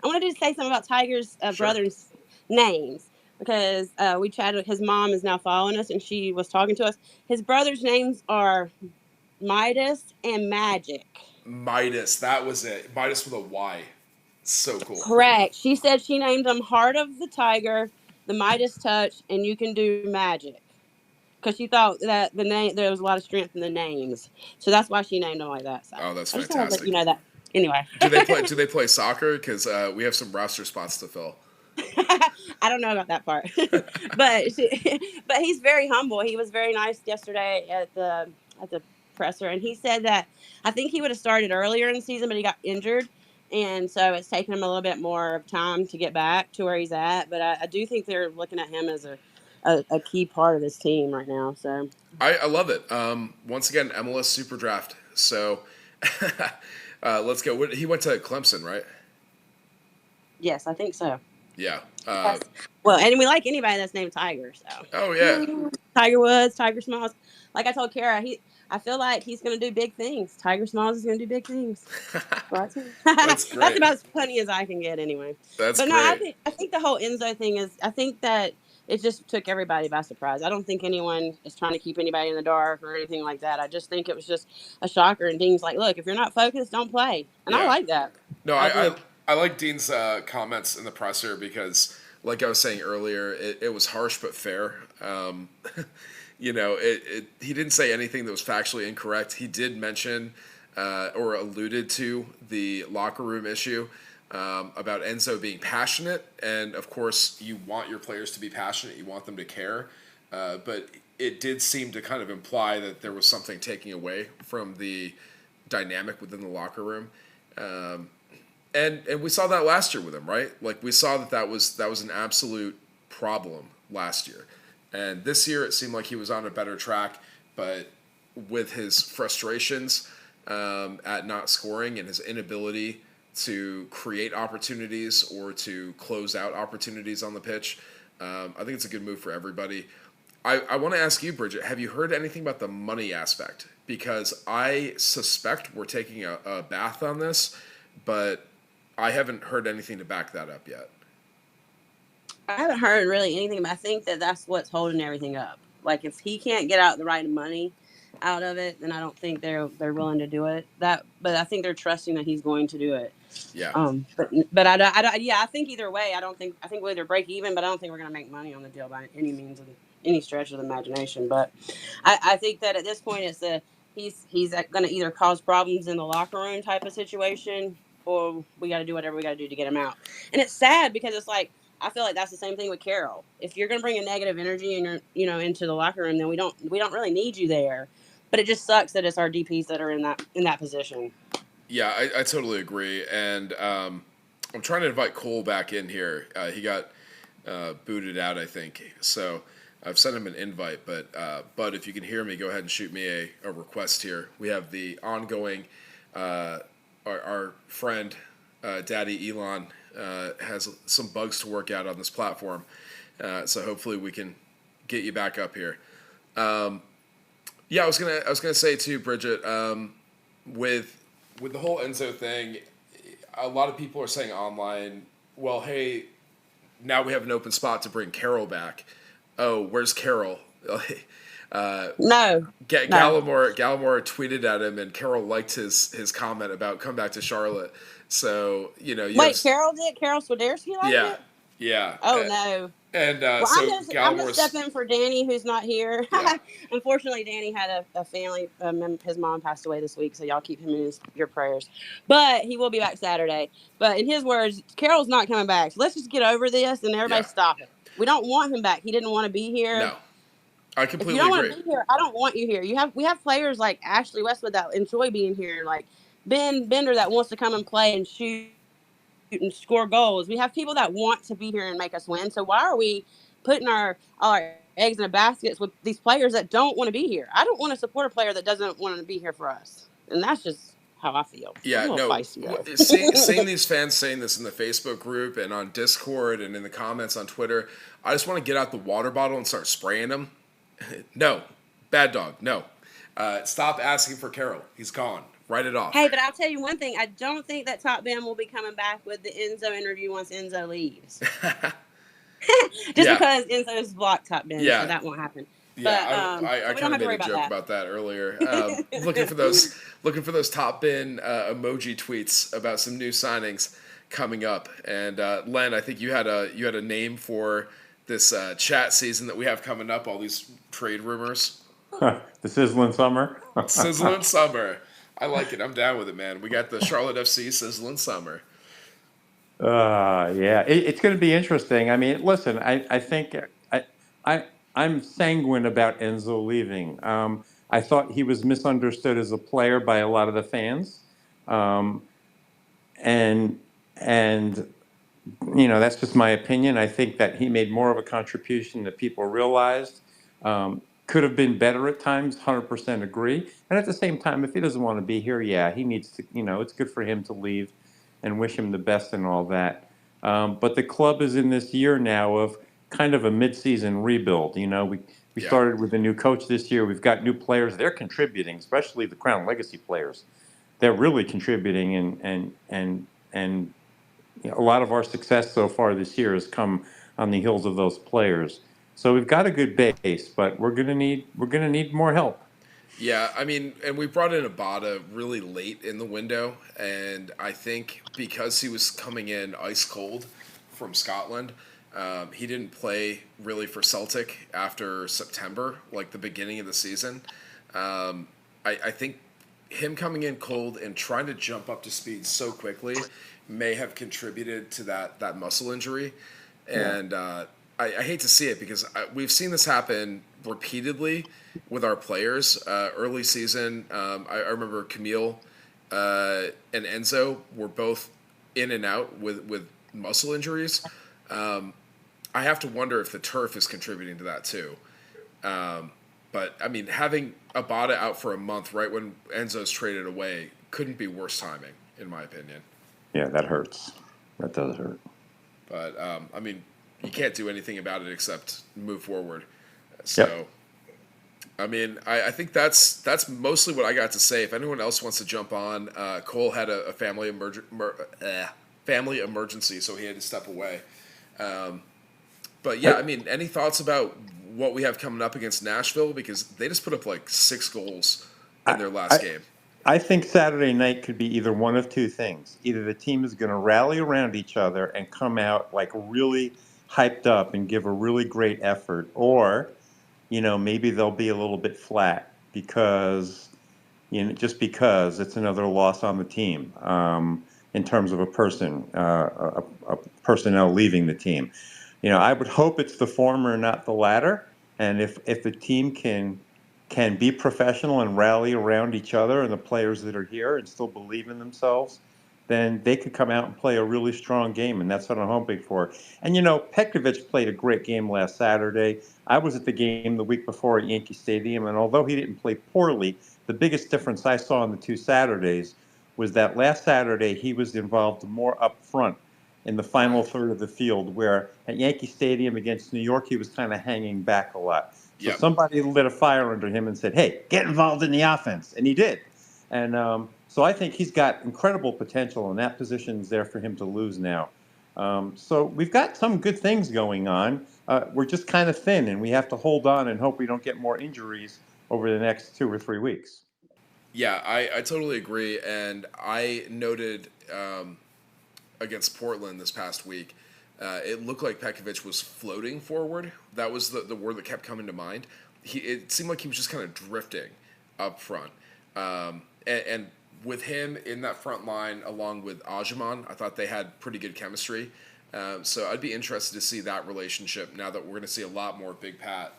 wanted to say something about Tiger's sure. brothers' names because we chatted. His mom is now following us, and she was talking to us. His brothers' names are Midas and Magic. Midas, that was it. Midas with a Y. So cool. Correct. She said she named them Heart of the Tiger, the Midas Touch, and You Can Do Magic. Because she thought that there was a lot of strength in the names, so that's why she named them like that. So Oh, that's I just thought I'd let you fantastic. know that. Anyway, Do they play? Do they play soccer? Because we have some roster spots to fill. I don't know about that part, but he's very humble. He was very nice yesterday at the presser, and he said that I think he would have started earlier in the season, but he got injured, and so it's taken him a little bit more of time to get back to where he's at. But I do think they're looking at him as a key part of this team right now. So I love it. Once again, MLS Super Draft. So let's go. He went to Clemson, right? yes, I think so. Yeah. Yes. Well, and we like anybody that's named Tiger. So Oh yeah. Tiger Woods, Tiger Smalls. Like I told Kara, I feel like he's going to do big things. Tiger Smalls is going to do big things. Right? That's That's great. about as funny as I can get, anyway. That's But no, I great. think I think the whole Enzo thing is. I think that it just took everybody by surprise. I don't think anyone is trying to keep anybody in the dark or anything like that. I just think it was just a shocker. And Dean's like, "Look, if you're not focused, don't play." And I Yeah. like that. No, I I do. I like Dean's comments in the presser because, like I was saying earlier, it was harsh but fair. He didn't say anything that was factually incorrect. He did mention or alluded to the locker room issue about Enzo being passionate, and of course, you want your players to be passionate. You want them to care, but it did seem to kind of imply that there was something taking away from the dynamic within the locker room. And we saw that last year with him, right? Like we saw that was an absolute problem last year, and this year it seemed like he was on a better track. But with his frustrations at not scoring and his inability to create opportunities or to close out opportunities on the pitch, I think it's a good move for everybody. I want to ask you, Bridget, have you heard anything about the money aspect? Because I suspect we're taking a bath on this, but I haven't heard anything to back that up yet. I haven't heard really anything, but I think that that's what's holding everything up. Like if he can't get out the right money out of it, then I don't think they're willing to do it. But I think they're trusting that he's going to do it. Yeah. But I don't. Yeah, I think either way, I think we'll either break even, but I don't think we're going to make money on the deal by any means of any stretch of the imagination. But I think that at this point, it's he's going to either cause problems in the locker room type of situation, or we got to do whatever we got to do to get him out. And it's sad because it's like I feel like that's the same thing with Carroll. If you're going to bring a negative energy into the locker room, then we don't really need you there. But it just sucks that it's our DPs that are in that position. Yeah, I totally agree. And I'm trying to invite Cole back in here. He got booted out, I think. So I've sent him an invite. But if you can hear me, go ahead and shoot me a request here. We have the ongoing, our friend, Daddy Elon, has some bugs to work out on this platform. So hopefully we can get you back up here. Yeah, I was gonna say too, Bridget, with the whole ENZO thing, a lot of people are saying online, well, hey, now we have an open spot to bring Carroll back. Oh, where's Carroll? No. Gallimore tweeted at him, and Carroll liked his comment about come back to Charlotte. So, Wait, Carroll did? Carroll Swiderski liked it? Yeah. Oh, no. And well, so I'm just stepping in for Danny, who's not here. Yeah. Unfortunately, Danny had a family. His mom passed away this week, so y'all keep him in your prayers. But he will be back Saturday. But in his words, Carroll's not coming back. So let's just get over this and everybody stop it. We don't want him back. He didn't want to be here. No, I completely agree. If you don't agree. want to be here, I don't want you here. We have players like Ashley Westwood that enjoy being here, like Ben Bender that wants to come and play and shoot and score goals. We have people that want to be here and make us win. So why are we putting all our eggs in a basket with these players that don't want to be here? I don't want to support a player that doesn't want to be here for us. And that's just how I feel. Yeah, no. Seeing these fans saying this in the Facebook group and on Discord and in the comments on Twitter, I just want to get out the water bottle and start spraying them. No. Bad dog. No. Stop asking for Carroll. He's gone. Write it off. Hey, but I'll tell you one thing. I don't think that Top Ben will be coming back with the ENZO interview once ENZO leaves. Because ENZO's blocked Top Ben, so that won't happen. Yeah, but, I kind of made a joke about that earlier. Looking for those Top Ben emoji tweets about some new signings coming up. And Len, I think you had a name for this chat season that we have coming up. All these trade rumors. The Sizzling Summer. Sizzling Summer. I like it. I'm down with it, man. We got the Charlotte FC Sizzling Summer. Yeah, it's going to be interesting. I mean, listen, I think I'm sanguine about ENZO leaving. I thought he was misunderstood as a player by a lot of the fans, and that's just my opinion. I think that he made more of a contribution than people realized. Could have been better at times, 100% agree. And at the same time, if he doesn't want to be here, he needs to, it's good for him to leave and wish him the best and all that. But the club is in this year now of kind of a mid-season rebuild. We started with a new coach this year. We've got new players. They're contributing, especially the Crown Legacy players. They're really contributing, and a lot of our success so far this year has come on the heels of those players. So we've got a good base, but we're gonna need more help. Yeah, I mean, and we brought in Abada really late in the window, and I think because he was coming in ice cold from Scotland, he didn't play really for Celtic after September, like the beginning of the season. I think him coming in cold and trying to jump up to speed so quickly may have contributed to that muscle injury, and I hate to see it because we've seen this happen repeatedly with our players. Early season, I remember Camille and ENZO were both in and out with muscle injuries. I have to wonder if the turf is contributing to that too. But, I mean, having Abada out for a month right when ENZO's traded away couldn't be worse timing, in my opinion. Yeah, that hurts. That does hurt. But, I mean, you can't do anything about it except move forward. So, I mean, I think that's mostly what I got to say. If anyone else wants to jump on, Cole had a family emergency, so he had to step away. But, yeah, I mean, any thoughts about what we have coming up against Nashville? Because they just put up like 6 goals in their last game. I think Saturday night could be either one of two things. Either the team is going to rally around each other and come out like really hyped up and give a really great effort, or maybe they'll be a little bit flat because, just because it's another loss on the team in terms of a person, a personnel leaving the team. I would hope it's the former, not the latter. And if the team can be professional and rally around each other and the players that are here and still believe in themselves, then they could come out and play a really strong game, and that's what I'm hoping for. And Petrovic played a great game last Saturday. I was at the game the week before at Yankee Stadium, and although he didn't play poorly, the biggest difference I saw in the 2 Saturdays was that last Saturday he was involved more up front in the final Right. third of the field, where at Yankee Stadium against New York, he was kind of hanging back a lot. So Yep. somebody lit a fire under him and said, "Hey, get involved in the offense," and he did. And so I think he's got incredible potential, and that position is there for him to lose now. So we've got some good things going on. We're just kind of thin, and we have to hold on and hope we don't get more injuries over the next 2 or 3 weeks. Yeah, I totally agree. And I noted against Portland this past week, it looked like Pekovic was floating forward. That was the word that kept coming to mind. It seemed like he was just kind of drifting up front. And with him in that front line, along with Ajiman, I thought they had pretty good chemistry. So I'd be interested to see that relationship now that we're going to see a lot more Big Pat.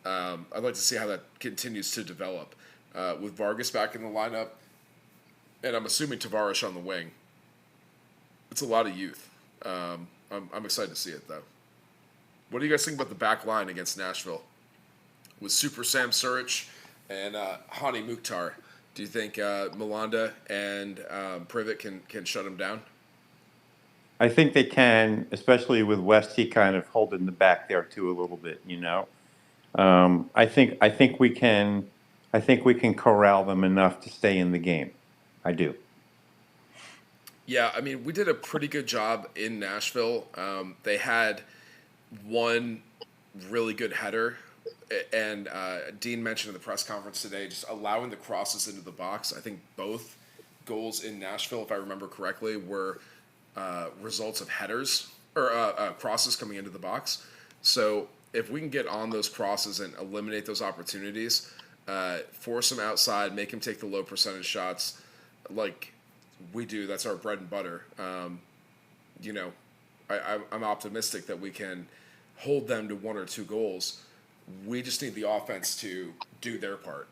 I'd like to see how that continues to develop. With Vargas back in the lineup, and I'm assuming Tavares on the wing, it's a lot of youth. I'm excited to see it, though. What do you guys think about the back line against Nashville? With Super Sam Suric and Hani Mukhtar, do you think Milanda and Privet can shut him down? I think they can, especially with Westy kind of holding the back there too a little bit. I think we can. I think we can corral them enough to stay in the game. I do. Yeah, I mean, we did a pretty good job in Nashville. They had one really good header, and Dean mentioned in the press conference today, just allowing the crosses into the box. I think both goals in Nashville, if I remember correctly, were results of headers or crosses coming into the box. So if we can get on those crosses and eliminate those opportunities, force them outside, make them take the low percentage shots, like we do. That's our bread and butter. You know, I'm optimistic that we can hold them to 1 or 2 goals. We just need the offense to do their part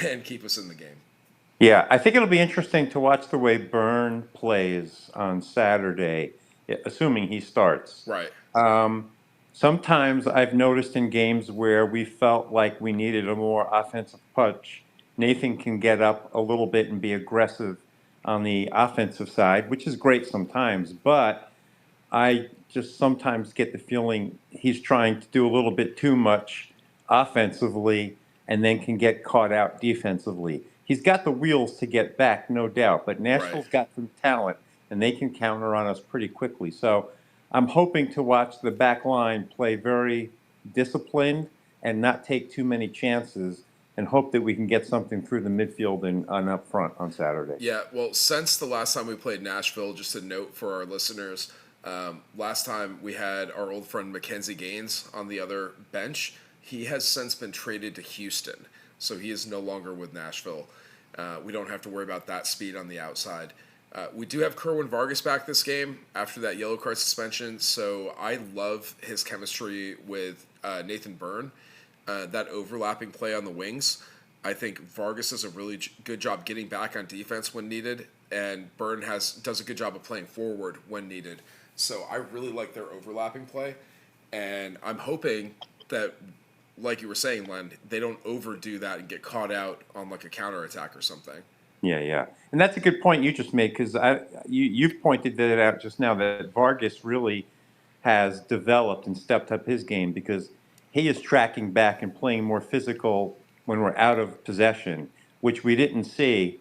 and keep us in the game. Yeah, I think it'll be interesting to watch the way Byrne plays on Saturday, assuming he starts. Right. Um, Sometimes I've noticed in games where we felt like we needed a more offensive punch, Nathan can get up a little bit and be aggressive on the offensive side, which is great sometimes, but I just sometimes get the feeling he's trying to do a little bit too much offensively and then can get caught out defensively. He's got the wheels to get back, no doubt, but Right. Nashville's got some talent and they can counter on us pretty quickly. So I'm hoping to watch the back line play very disciplined and not take too many chances and hope that we can get something through the midfield and up front on Saturday. Yeah, well, since the last time we played Nashville, just a note for our listeners. Last time we had our old friend Mackenzie Gaines on the other bench. He has since been traded to Houston, so he is no longer with Nashville. We don't have to worry about that speed on the outside. We do have Kerwin Vargas back this game after that yellow card suspension, so I love his chemistry with Nathan Byrne. That overlapping play on the wings. I think Vargas does a really good job getting back on defense when needed, and Byrne does a good job of playing forward when needed. So I really like their overlapping play, and I'm hoping that, like you were saying, Len, they don't overdo that and get caught out on like a counterattack or something. Yeah, yeah, and that's a good point you just made because you've pointed that out just now that Vargas really has developed and stepped up his game because he is tracking back and playing more physical when we're out of possession, which we didn't see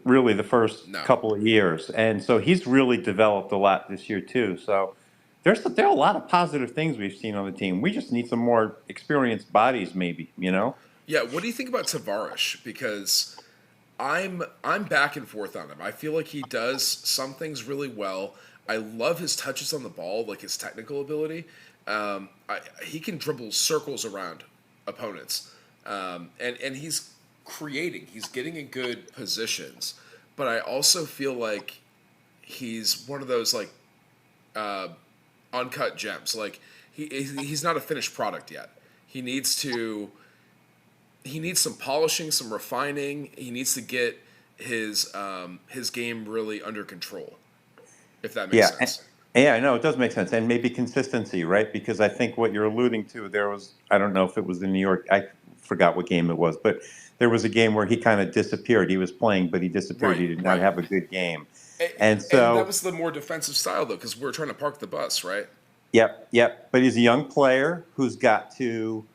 really the first No. couple of years, and so he's really developed a lot this year too. So there are a lot of positive things we've seen on the team. We just need some more experienced bodies, maybe. Yeah, what do you think about Tavares? Because I'm back and forth on him. I feel like he does some things really well. I love his touches on the ball, like his technical ability. He can dribble circles around opponents, and he's creating. He's getting in good positions, but I also feel like he's one of those like uh, uncut gems. Like he's not a finished product yet. He needs to he needs some polishing, some refining. He needs to get his game really under control, if that makes Yeah, sense. yeah, no, it does make sense, and maybe consistency, right? Because I think what you're alluding to, there was, I don't know if it was in New York, I forgot what game it was, but there was a game where he kind of disappeared. He was playing, but he disappeared. Right, He did not right. have a good game, And, and and that so, was the more defensive style though, because we're trying to park the bus, right? yep, yep. But he's a young player who's got to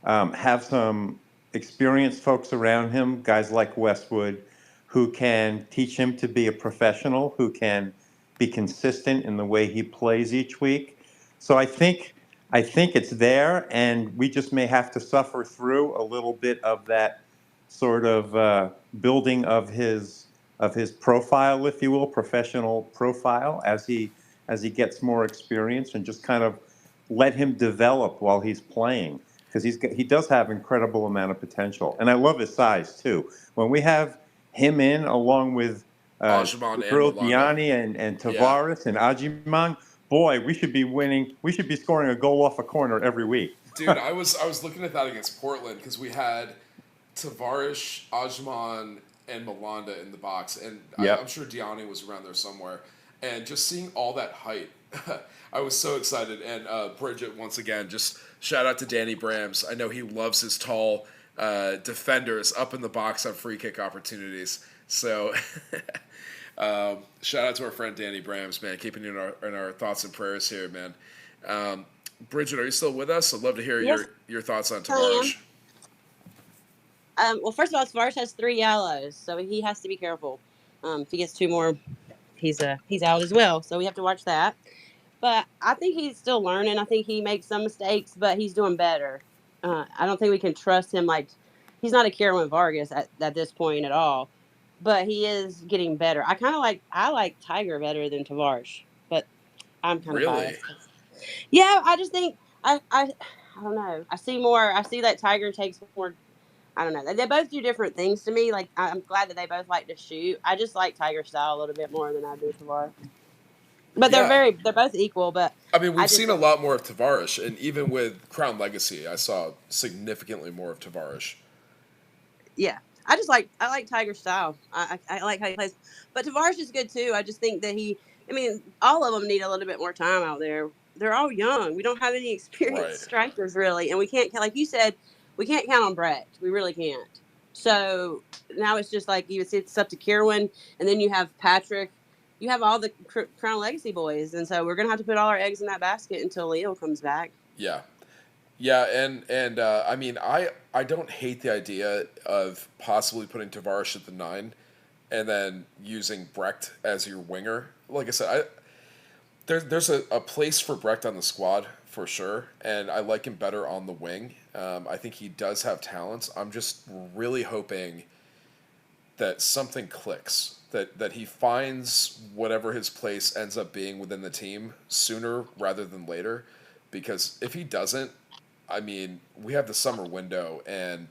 have some experienced folks around him, guys like Westwood, who can teach him to be a professional, who can be consistent in the way he plays each week. So I think it's there, and we just may have to suffer through a little bit of that sort of building of his profile, if you will, professional profile, as he gets more experience, and just kind of let him develop while he's playing, because he does have incredible amount of potential, and I love his size too. When we have him in along with Ajman and Gabriel Malanda. Gianni and Yeah. Tavares and Ajiman, boy, we should be winning. We should be scoring a goal off a corner every week. Dude, I was looking at that against Portland because we had Tavares, Ajman, and Malanda in the box, and I'm Yep. sure Diani was around there somewhere. And just seeing all that height, I was so excited. And Bridget, once again, just shout out to Danny Brams. I know he loves his tall defenders up in the box on free kick opportunities. So shout out to our friend Danny Brams, man, keeping you in our thoughts and prayers here, man. Um, Bridget, are you still with us? I'd love to hear Yes, your thoughts on I am. Tavares. Well, first of all, Sparsh has 3 yellows, so he has to be careful. If he gets 2 more, he's out as well. So we have to watch that. But I think he's still learning. I think he makes some mistakes, but he's doing better. I don't think we can trust him. Like he's not a Kerwin Vargas at this point at all, but he is getting better. I like Tiger better than Tavares, but I'm kind of Really? biased. Yeah, I just think I don't know. I see more. I see that Tiger takes more. I don't know. They both do different things to me. Like I'm glad that they both like to shoot. I just like Tiger style a little bit more than I do Tavares. But Yeah. they're both equal. But I mean, I we've just seen a lot more of Tavares, and even with Crown Legacy, I saw significantly more of Tavares. yeah. I like Tiger style. I like how he plays. But Tavares is good too. I just think that I mean, all of them need a little bit more time out there. They're all young. We don't have any Right. experienced strikers really, and we can't, like you said, we can't count on Brett. We really can't. So now it's just like it's up to Kerwin, and then you have Patrick. You have all the Crown Legacy boys, and so we're gonna have to put all our eggs in that basket until Leo comes back. Yeah. Yeah, and I mean, I don't hate the idea of possibly putting Tavares at the 9, and then using Brecht as your winger. Like I said, there's a place for Brecht on the squad for sure, and I like him better on the wing. I think he does have talents. I'm just really hoping that something clicks, that he finds whatever his place ends up being within the team sooner rather than later, because if he doesn't, I mean, we have the summer window, and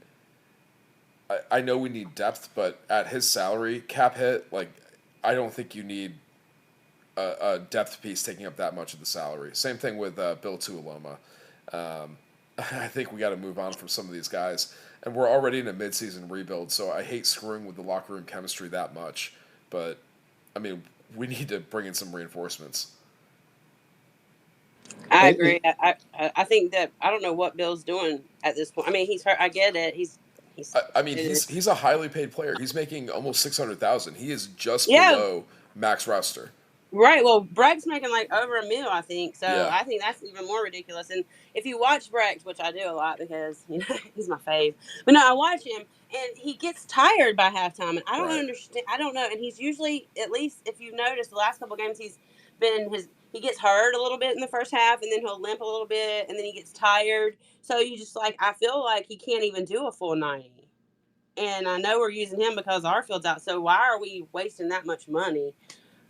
I know we need depth, but at his salary cap hit, like I don't think you need a depth piece taking up that much of the salary. Same thing with Bill Tuoloma. I think we got to move on from some of these guys, and we're already in a midseason rebuild. So I hate screwing with the locker room chemistry that much, but I mean, we need to bring in some reinforcements. I It, agree. it, I think that I don't know what Bill's doing at this point. I mean, he's hurt. I get it. He's I mean, he's a highly paid player. He's making almost 600,000. He is just yeah, below max roster. right. Well, Bragg's making like over $1 million, I think. So Yeah, I think that's even more ridiculous. And if you watch Bragg, which I do a lot because he's my fave, but no, I watch him and he gets tired by halftime, and I don't right. understand. I don't know. And he's usually, at least if you've noticed, the last couple of games he's been his. He gets hurt a little bit in the first half, and then he'll limp a little bit, and then he gets tired. So you just like I feel like he can't even do a full 90. And I know we're using him because our field's out. So why are we wasting that much money?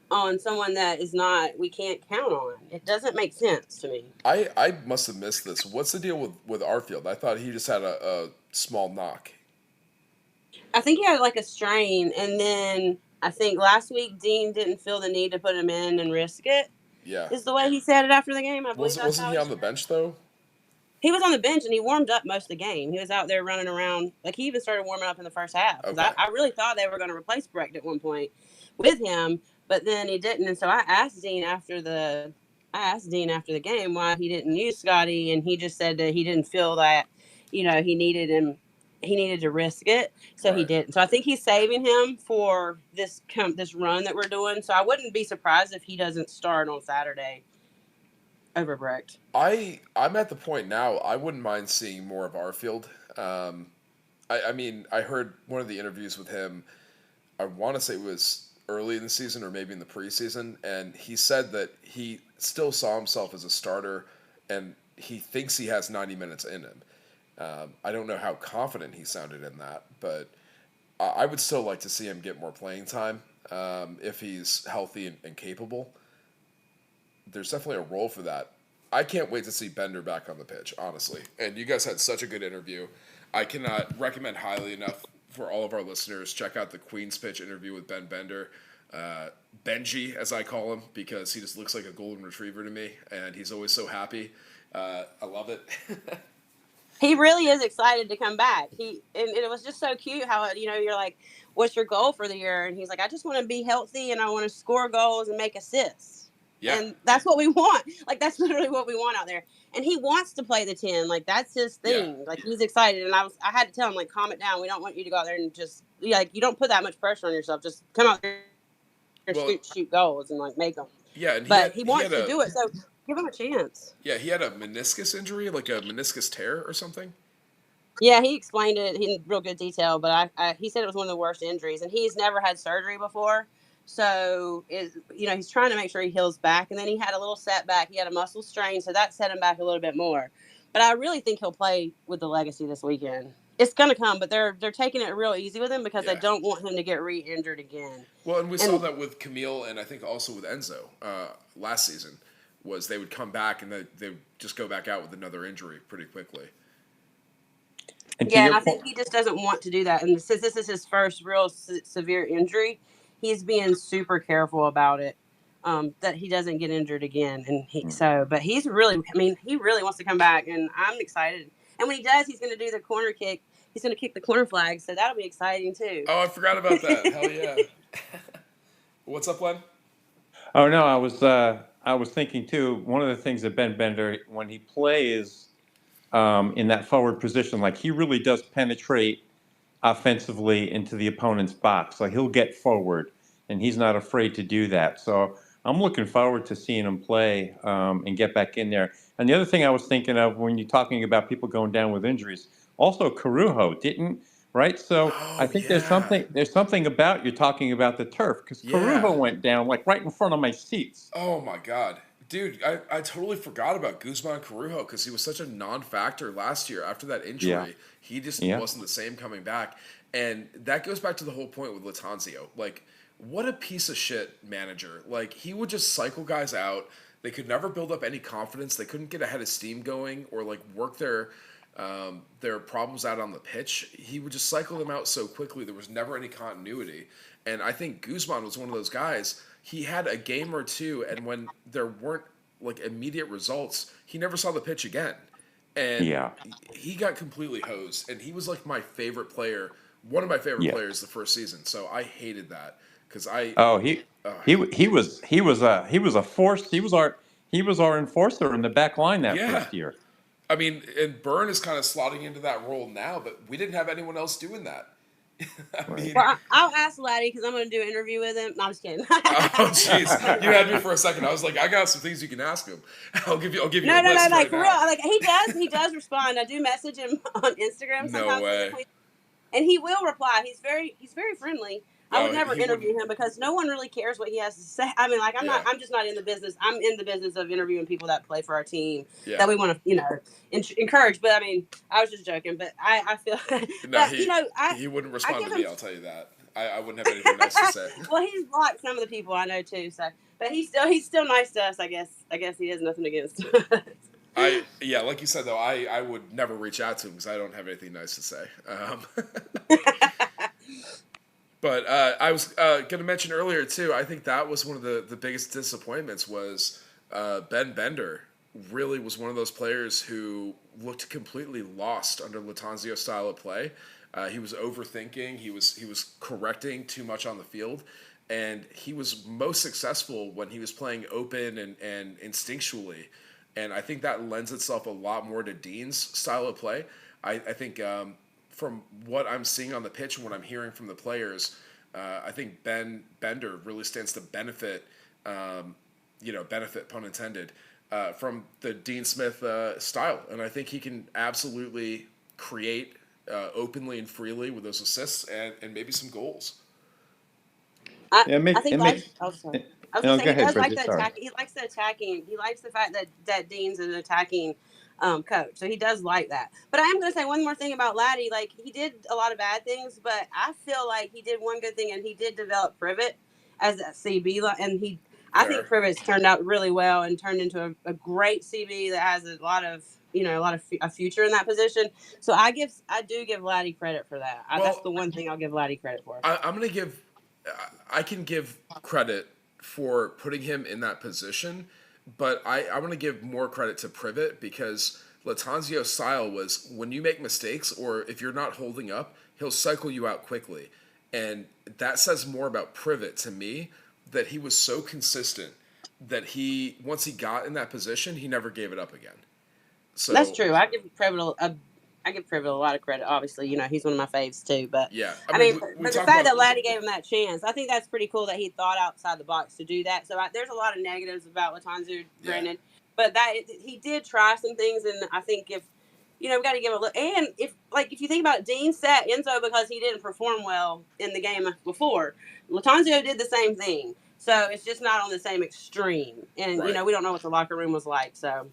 on someone that is not, we can't count on. It doesn't make sense to me. I must have missed this. What's the deal with Arfield? I thought he just had a small knock. I think he had like a strain, and then I think last week Dean didn't feel the need to put him in and risk it. Yeah. Is the way he said it after the game. I believe that's Wasn't how he he on the said it. bench though? He was on the bench and he warmed up most of the game. He was out there running around. Like, he even started warming up in the first half. Because Okay. I really thought they were going to replace Brecht at one point with him, but then he didn't. And so I asked Dean after the game why he didn't use Scotty, and he just said that he didn't feel that, he needed to risk it, so he Right. didn't. So I think he's saving him for this run that we're doing. So I wouldn't be surprised if he doesn't start on Saturday over Brecht. I'm at the point now. I wouldn't mind seeing more of Arfield. I mean, I heard one of the interviews with him. I want to say it was early in the season or maybe in the preseason, and he said that he still saw himself as a starter, and he thinks he has 90 minutes in him. I don't know how confident he sounded in that, but I would still like to see him get more playing time if he's healthy and capable. There's definitely a role for that. I can't wait to see Bender back on the pitch, honestly. And you guys had such a good interview. I cannot recommend highly enough for all of our listeners. Check out the Queen's Pitch interview with Ben Bender. Benji, as I call him, because he just looks like a golden retriever to me, and he's always so happy. I love it. He really is excited to come back. And it was just so cute how, you're like, what's your goal for the year? And he's like, I just want to be healthy and I want to score goals and make assists. Yeah. And that's what we want. Like, that's literally what we want out there. And he wants to play the 10. Like, that's his thing. Yeah. Like, he's excited. And I had to tell him, like, calm it down. We don't want you to go out there and just, like, you don't put that much pressure on yourself. Just come out there and shoot goals and, like, make them. Yeah, and he wants to do it. So give him a chance. Yeah, he had a meniscus injury, like a meniscus tear or something. Yeah, he explained it in real good detail, but he said it was one of the worst injuries, and he's never had surgery before. So, he's trying to make sure he heals back. And then he had a little setback. He had a muscle strain, so that set him back a little bit more. But I really think he'll play with the Legacy this weekend. It's going to come, but they're taking it real easy with him because they don't want him to get re-injured again. Well, and we saw that with Camille and I think also with Enzo last season, was they would come back and they would just go back out with another injury pretty quickly. And I think he just doesn't want to do that. And since this is his first real severe injury, he's being super careful about it, that he doesn't get injured again. And but he's really, he really wants to come back, and I'm excited. And when he does, he's going to do the corner kick. He's going to kick the corner flag, so that'll be exciting too. Oh, I forgot about that. Hell yeah. What's up, Len? Oh no, I was thinking too. One of the things that Ben Bender, when he plays in that forward position, like he really does penetrate offensively into the opponent's box. Like he'll get forward, and he's not afraid to do that. So I'm looking forward to seeing him play and get back in there. And the other thing I was thinking of when you're talking about people going down with injuries, also Carujo didn't, right? So I think there's something about you're talking about the turf, because Carujo went down like right in front of my seats. Oh my God. Dude, I totally forgot about Guzman Carujo because he was such a non-factor last year. After that injury, he just wasn't the same coming back. And that goes back to the whole point with Latanzio. Like, what a piece of shit manager. Like, he would just cycle guys out. They could never build up any confidence. They couldn't get a head of steam going or, like, work their problems out on the pitch. He would just cycle them out so quickly. There was never any continuity. And I think Guzman was one of those guys. He had a game or two, and when there weren't like immediate results, he never saw the pitch again. And he got completely hosed. And he was like my favorite player, one of my favorite players the first season. So I hated that because he was a force. He was our enforcer in the back line that first year. I mean, and Byrne is kind of slotting into that role now, but we didn't have anyone else doing that. I'll ask Laddie because I'm going to do an interview with him. No, I'm just kidding. Oh, jeez, you had me for a second. I was like, I got some things you can ask him. I'll give you. A list like for real. now. Like he does respond. I do message him on Instagram sometimes. No way. And he will reply. He's very friendly. I would never interview him because no one really cares what he has to say. I mean, like I'm just not in the business. I'm in the business of interviewing people that play for our team that we want to, encourage. But I mean, I was just joking. But I feel, he wouldn't respond to me. I'll tell you that. I wouldn't have anything nice to say. Well, he's blocked some of the people I know too. So, but he's still nice to us. I guess he has nothing against us. Like you said though, I would never reach out to him because I don't have anything nice to say. But I was going to mention earlier too. I think that was one of the biggest disappointments was Ben Bender. Really was one of those players who looked completely lost under Latanzio's style of play. He was overthinking. He was correcting too much on the field, and he was most successful when he was playing open and instinctually. And I think that lends itself a lot more to Dean's style of play. I think from what I'm seeing on the pitch and what I'm hearing from the players, I think Ben Bender really stands to benefit, benefit pun intended, from the Dean Smith style. And I think he can absolutely create openly and freely with those assists and maybe some goals. I think oh, sorry. I was No, gonna say go he ahead, does like Bridget, the sorry. attack. He likes the attacking. He likes the fact that Dean's an attacking coach, so he does like that. But I am gonna say one more thing about Laddie. Like he did a lot of bad things, but I feel like he did one good thing, and he did develop Privet as that CB, and I think Privet's turned out really well and turned into a great CB that has a lot of a future in that position. So I do give Laddie credit for that. That's the one thing I'll give Laddie credit for. I can give credit for putting him in that position, but I want to give more credit to Privet because Latanzio's style was when you make mistakes or if you're not holding up, he'll cycle you out quickly. And that says more about Privet to me that he was so consistent that once he got in that position, he never gave it up again. So that's true. I give Privet a lot of credit. Obviously, he's one of my faves too. But yeah, but the fact that Laddie gave him that chance, I think that's pretty cool that he thought outside the box to do that. So there's a lot of negatives about Latanzu, granted, but that he did try some things, and I think if we got to give a look. And if you think about it, Dean sat Enzo because he didn't perform well in the game before. Latanzio did the same thing, so it's just not on the same extreme. And we don't know what the locker room was like, so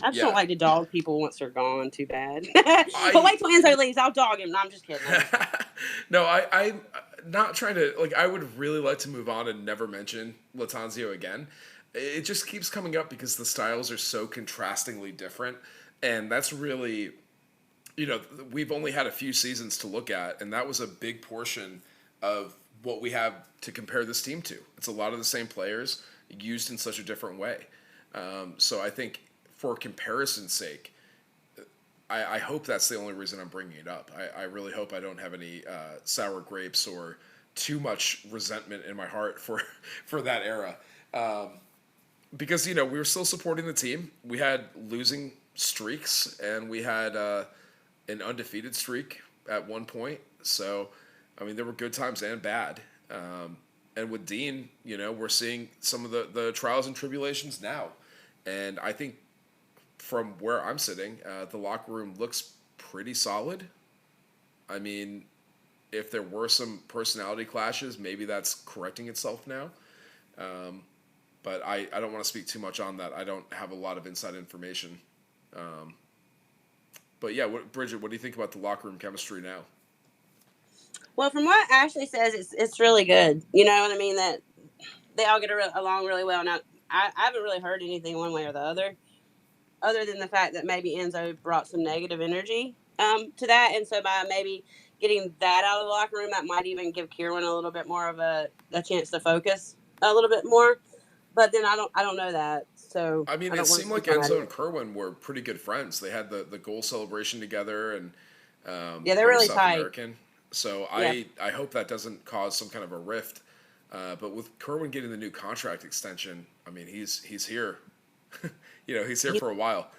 I just don't like to dog people once they're gone. Too bad. But wait till Enzo leaves. I'll dog him. No, I'm just kidding. No, I'm not trying to I would really like to move on and never mention Latanzio again. It just keeps coming up because the styles are so contrastingly different, and that's really, we've only had a few seasons to look at, and that was a big portion of what we have to compare this team to. It's a lot of the same players used in such a different way. So I think for comparison's sake, I hope that's the only reason I'm bringing it up. I really hope I don't have any sour grapes or too much resentment in my heart for that era. Because, we were still supporting the team. We had losing streaks, and we had an undefeated streak at one point. So, there were good times and bad. And with Dean, we're seeing some of the trials and tribulations now. And I think from where I'm sitting, the locker room looks pretty solid. If there were some personality clashes, maybe that's correcting itself now. But I don't want to speak too much on that. I don't have a lot of inside information. But yeah, Bridget, what do you think about the locker room chemistry now? Well, from what Ashley says, it's really good. You know what I mean? That they all get along really well. Now, I haven't really heard anything one way or the other than the fact that maybe Enzo brought some negative energy to that. And so by maybe getting that out of the locker room, that might even give Kerwin a little bit more of a chance to focus a little bit more. But then I don't know that. So it seemed like Enzo and Kerwin were pretty good friends. They had the goal celebration together, and they're really South tight. American. So I hope that doesn't cause some kind of a rift. But with Kerwin getting the new contract extension, he's here. He's here for a while.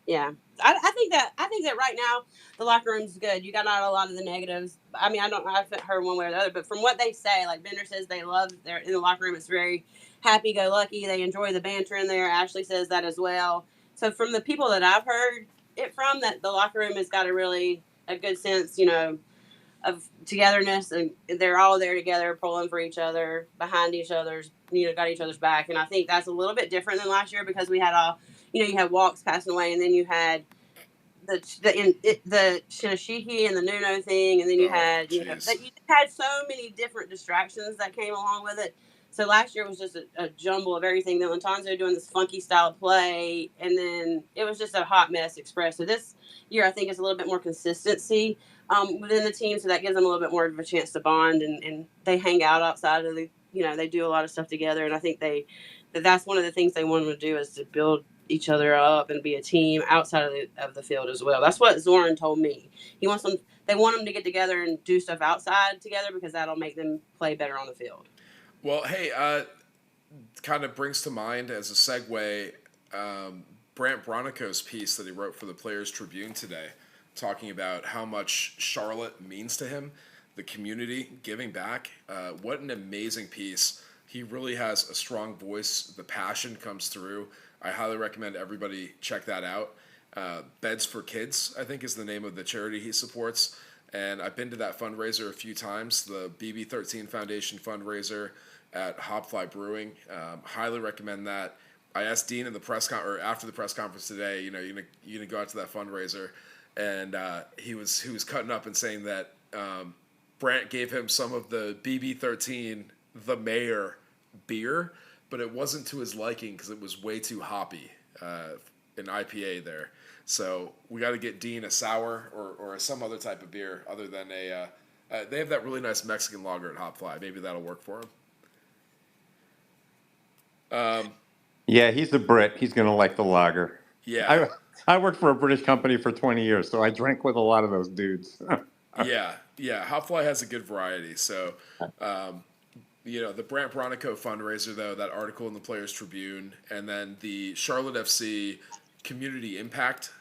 Yeah, I think that right now the locker room's good. You got out a lot of the negatives. I haven't heard one way or the other, but from what they say, like Bender says, they love in the locker room. It's very happy-go-lucky. They enjoy the banter in there. Ashley says that as well. So from the people that I've heard it from, that the locker room has got a good sense, of togetherness, and they're all there together, pulling for each other, behind each other's, got each other's back. And I think that's a little bit different than last year because we had all, you had Walks passing away, and then you had the Shinashiki and the Nuno thing, and then you Oh, had jeez. that you had so many different distractions that came along with it. So last year was just a jumble of everything. Then Latanzo doing this funky style of play, and then it was just a hot mess express. So this year, I think is a little bit more consistency within the team, so that gives them a little bit more of a chance to bond, and they hang out outside of the they do a lot of stuff together, and I think that's one of the things they want them to do is to build each other up and be a team outside of the field as well. That's what Zoran told me. He wants them. They want them to get together and do stuff outside together because that'll make them play better on the field. Well, hey, kind of brings to mind as a segue Brant Bronico's piece that he wrote for the Players Tribune today, talking about how much Charlotte means to him, the community, giving back. What an amazing piece. He really has a strong voice. The passion comes through. I highly recommend everybody check that out. Beds for Kids, I think, is the name of the charity he supports. And I've been to that fundraiser a few times, the BB13 Foundation fundraiser at Hopfly Brewing. Highly recommend that. I asked Dean in the or after the press conference today, you gonna go out to that fundraiser, and he was cutting up and saying that Brant gave him some of the BB13, the mayor beer, but it wasn't to his liking because it was way too hoppy, an IPA there. So we got to get Dean a sour or some other type of beer other than they have that really nice Mexican lager at Hopfly. Maybe that'll work for him. Yeah, he's a Brit. He's going to like the lager. Yeah. I worked for a British company for 20 years, so I drank with a lot of those dudes. Yeah. Hopfly has a good variety. So, the Brant Bronico fundraiser, though, that article in the Players Tribune, and then the Charlotte FC Community Impact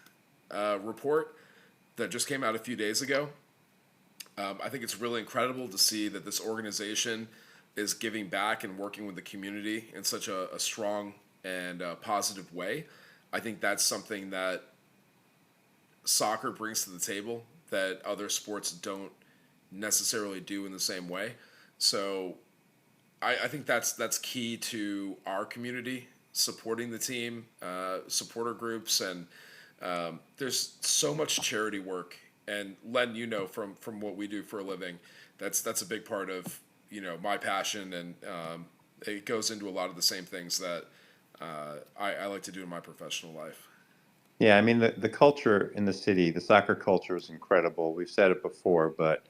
report that just came out a few days ago. I think it's really incredible to see that this organization is giving back and working with the community in such a strong and positive way. I think that's something that soccer brings to the table that other sports don't necessarily do in the same way. So I think that's key to our community, supporting the team, supporter groups, and there's so much charity work. And Len, from what we do for a living, that's a big part of my passion, and it goes into a lot of the same things that I like to do in my professional life. Yeah, I mean, the culture in the city, the soccer culture is incredible. We've said it before, but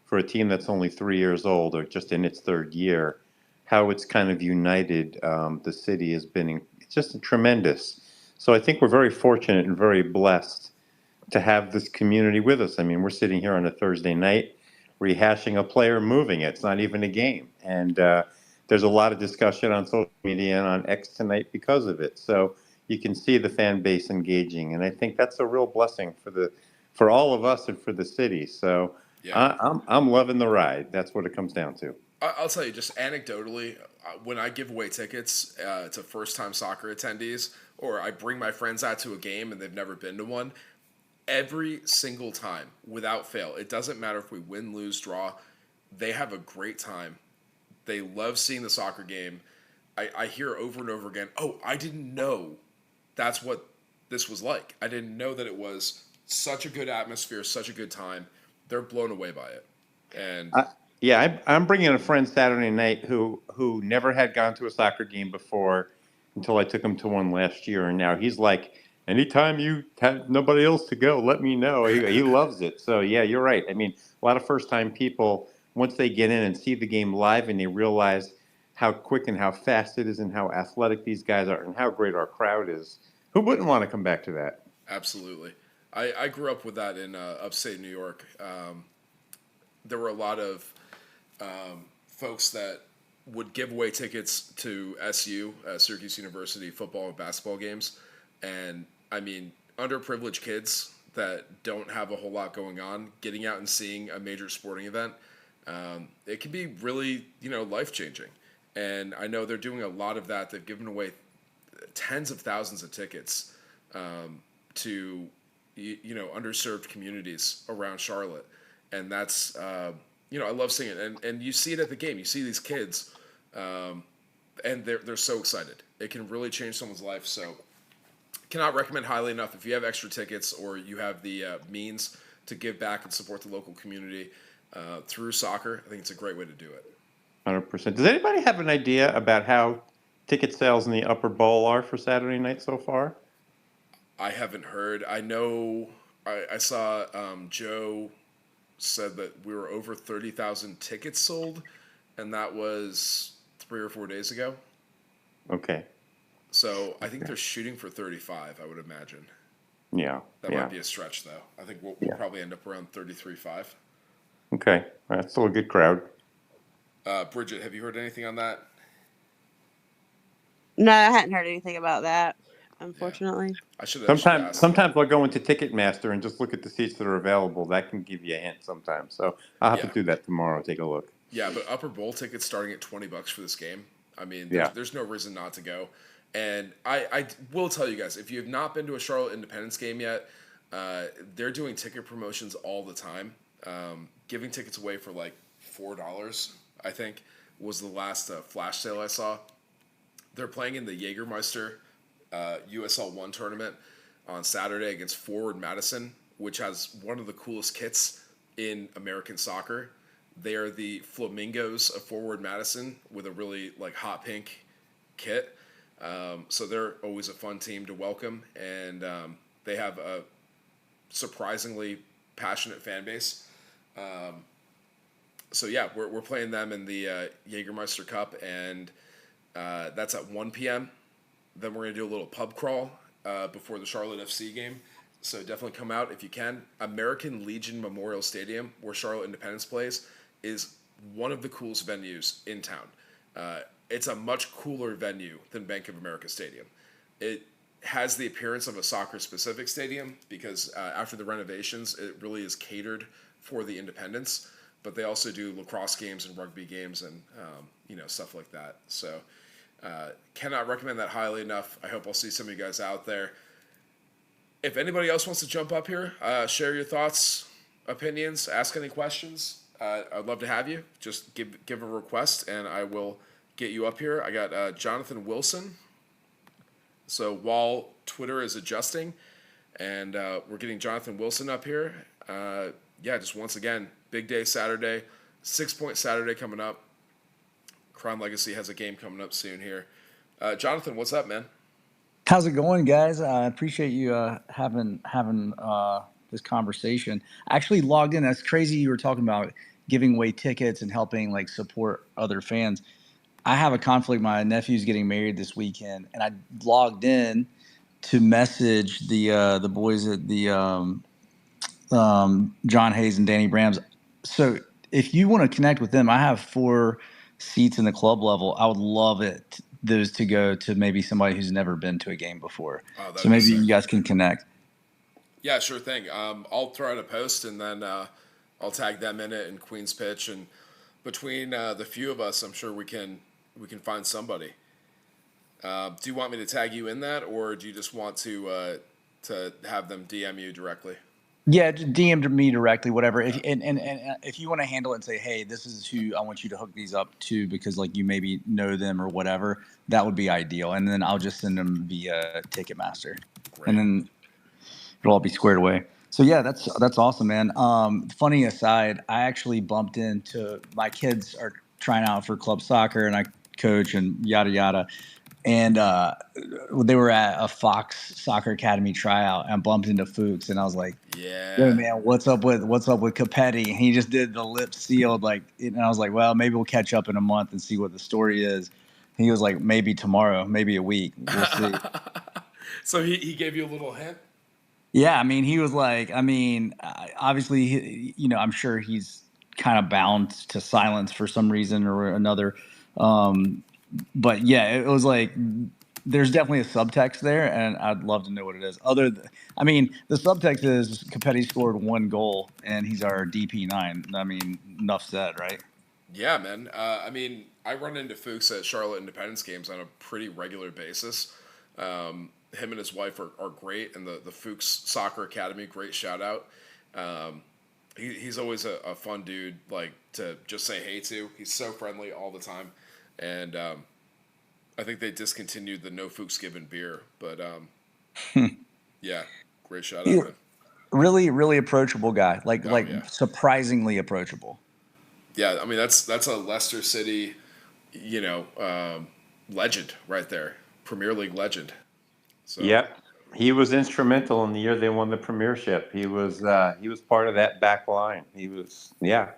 for a team that's only 3 years old or just in its third year, how it's kind of united the city has been just tremendous. So I think we're very fortunate and very blessed to have this community with us. I mean, we're sitting here on a Thursday night rehashing a player moving it. It's not even a game. And there's a lot of discussion on social media and on X tonight because of it. So you can see the fan base engaging. And I think that's a real blessing for all of us and for the city. So Yeah. I'm loving the ride. That's what it comes down to. I'll tell you, just anecdotally, when I give away tickets to first-time soccer attendees, or I bring my friends out to a game and they've never been to one, every single time, without fail, it doesn't matter if we win, lose, draw, they have a great time. They love seeing the soccer game. I hear over and over again, oh, I didn't know that's what this was like. I didn't know that it was such a good atmosphere, such a good time. They're blown away by it. And yeah, I'm bringing a friend Saturday night who never had gone to a soccer game before until I took him to one last year, and now he's like, anytime you have nobody else to go, let me know. He loves it. So yeah, you're right. I mean, a lot of first time people, once they get in and see the game live and they realize how quick and how fast it is and how athletic these guys are and how great our crowd is, who wouldn't want to come back to that? absolutely. I grew up with that in upstate New York. There were a lot of folks that would give away tickets to SU, Syracuse University football and basketball games. And I mean, underprivileged kids that don't have a whole lot going on, getting out and seeing a major sporting event, it can be really, life changing. And I know they're doing a lot of that. They've given away tens of thousands of tickets to, underserved communities around Charlotte. And that's, I love seeing it. And you see it at the game. You see these kids, and they're so excited. It can really change someone's life. So cannot recommend highly enough. If you have extra tickets or you have the means to give back and support the local community through soccer, I think it's a great way to do it. 100%. Does anybody have an idea about how ticket sales in the upper bowl are for Saturday night so far? I haven't heard. I know I saw Joe said that we were over 30,000 tickets sold, and that was 3 or 4 days ago. Okay. So I think they're shooting for 35, I would imagine. Yeah. That yeah. might be a stretch, though. I think we'll probably end up around 33.5. Okay. That's still a good crowd. Bridget, have you heard anything on that? No, I hadn't heard anything about that, unfortunately. I should ask. Sometimes I'll go into Ticketmaster and just look at the seats that are available. That can give you a hint sometimes. So I'll have to do that tomorrow. Take a look. Yeah, but upper bowl tickets starting at $20 for this game. I mean, Yeah. there's no reason not to go. And I will tell you guys, if you have not been to a Charlotte Independence game yet, they're doing ticket promotions all the time. Giving tickets away for like $4, I think, was the last flash sale I saw. They're playing in the Jägermeister USL 1 tournament on Saturday against Forward Madison, which has one of the coolest kits in American soccer. They are the Flamingos of Forward Madison with a really like hot pink kit. So they're always a fun team to welcome, and they have a surprisingly passionate fan base. So yeah, we're playing them in the Jägermeister Cup, and that's at 1 p.m. Then we're going to do a little pub crawl before the Charlotte FC game. So definitely come out if you can. American Legion Memorial Stadium, where Charlotte Independence plays, is one of the coolest venues in town. It's a much cooler venue than Bank of America Stadium. It has the appearance of a soccer-specific stadium because after the renovations, it really is catered for the Independents. But they also do lacrosse games and rugby games and stuff like that. So cannot recommend that highly enough. I hope I'll see some of you guys out there. If anybody else wants to jump up here, share your thoughts, opinions, ask any questions, I'd love to have you. Just give a request, and I will get you up here. I got Jonathan Wilson. So while Twitter is adjusting, and we're getting Jonathan Wilson up here, just once again, big day Saturday, 6-point Saturday coming up. Crown Legacy has a game coming up soon here. Jonathan, what's up, man? How's it going, guys? I appreciate you having this conversation. I actually logged in. That's crazy. You were talking about giving away tickets and helping like support other fans. I have a conflict. My nephew's getting married this weekend, and I logged in to message the boys at the John Hayes and Danny Brams. So if you want to connect with them, I have 4 seats in the club level. I would love those to go to maybe somebody who's never been to a game before. So maybe you guys can connect. Yeah, sure thing. I'll throw out a post, and then I'll tag them in it and Queen's Pitch, and between the few of us, I'm sure we can find somebody. Do you want me to tag you in that, or do you just want to have them DM you directly? Yeah, just DM me directly, whatever. If if you want to handle it and say, hey, this is who I want you to hook these up to because like you maybe know them or whatever, that would be ideal. And then I'll just send them via Ticketmaster. Great. And then it'll all be squared away. So yeah, that's awesome, man. Funny aside, I actually bumped into my kids are trying out for club soccer and I coach and yada yada. And they were at a Fox Soccer Academy tryout and bumped into Fuchs, and I was like, "Yeah, yo, man, what's up with Capetti?" And he just did the lips sealed, and I was like, well, maybe we'll catch up in a month and see what the story is. He was like, maybe tomorrow, maybe a week, we'll see. So he gave you a little hint. Yeah, I mean, he was like, obviously, I'm sure he's kind of bound to silence for some reason or another. But yeah, it was like there's definitely a subtext there, and I'd love to know what it is. The subtext is Capetti scored 1 goal, and he's our DP9. I mean, enough said, right? Yeah, man. I run into Fuchs at Charlotte Independence games on a pretty regular basis. Him and his wife are great, and the Fuchs Soccer Academy, great shout out. He's always a fun dude, like to just say hey to. He's so friendly all the time. And I think they discontinued the no Fuchs given beer, but Yeah, great shout He out, man. really, really approachable guy. Like Oh yeah, surprisingly approachable. yeah. I mean, that's a Leicester City, you know, legend right there, Premier League legend. So, Yep. He was instrumental in the year they won the premiership. He was part of that back line. He was, yeah.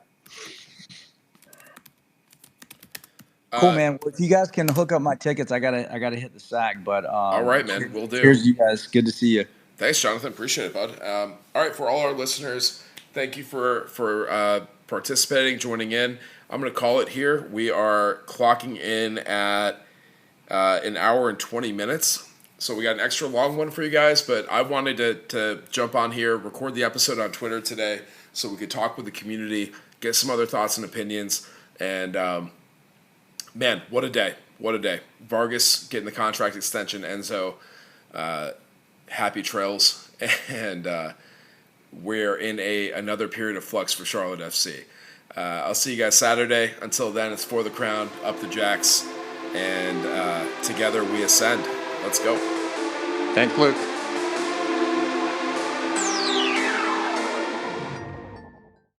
Cool, uh, man. Well, if you guys can hook up my tickets, I gotta hit the sack. But all right, man, we'll do. cheers to you guys. Good to see you. Thanks, Jonathan. Appreciate it, bud. All right, for all our listeners, thank you for participating, joining in. I'm going to call it here. We are clocking in at an hour and 20 minutes. So we got an extra long one for you guys, but I wanted to jump on here, record the episode on Twitter today so we could talk with the community, get some other thoughts and opinions. And, man, what a day. What a day. Vargas getting the contract extension, ENZO, happy trails, and we're in another period of flux for Charlotte FC. I'll see you guys Saturday. Until then, it's For the Crown, up the Jacks, and together we ascend. Let's go. Thanks, Luke.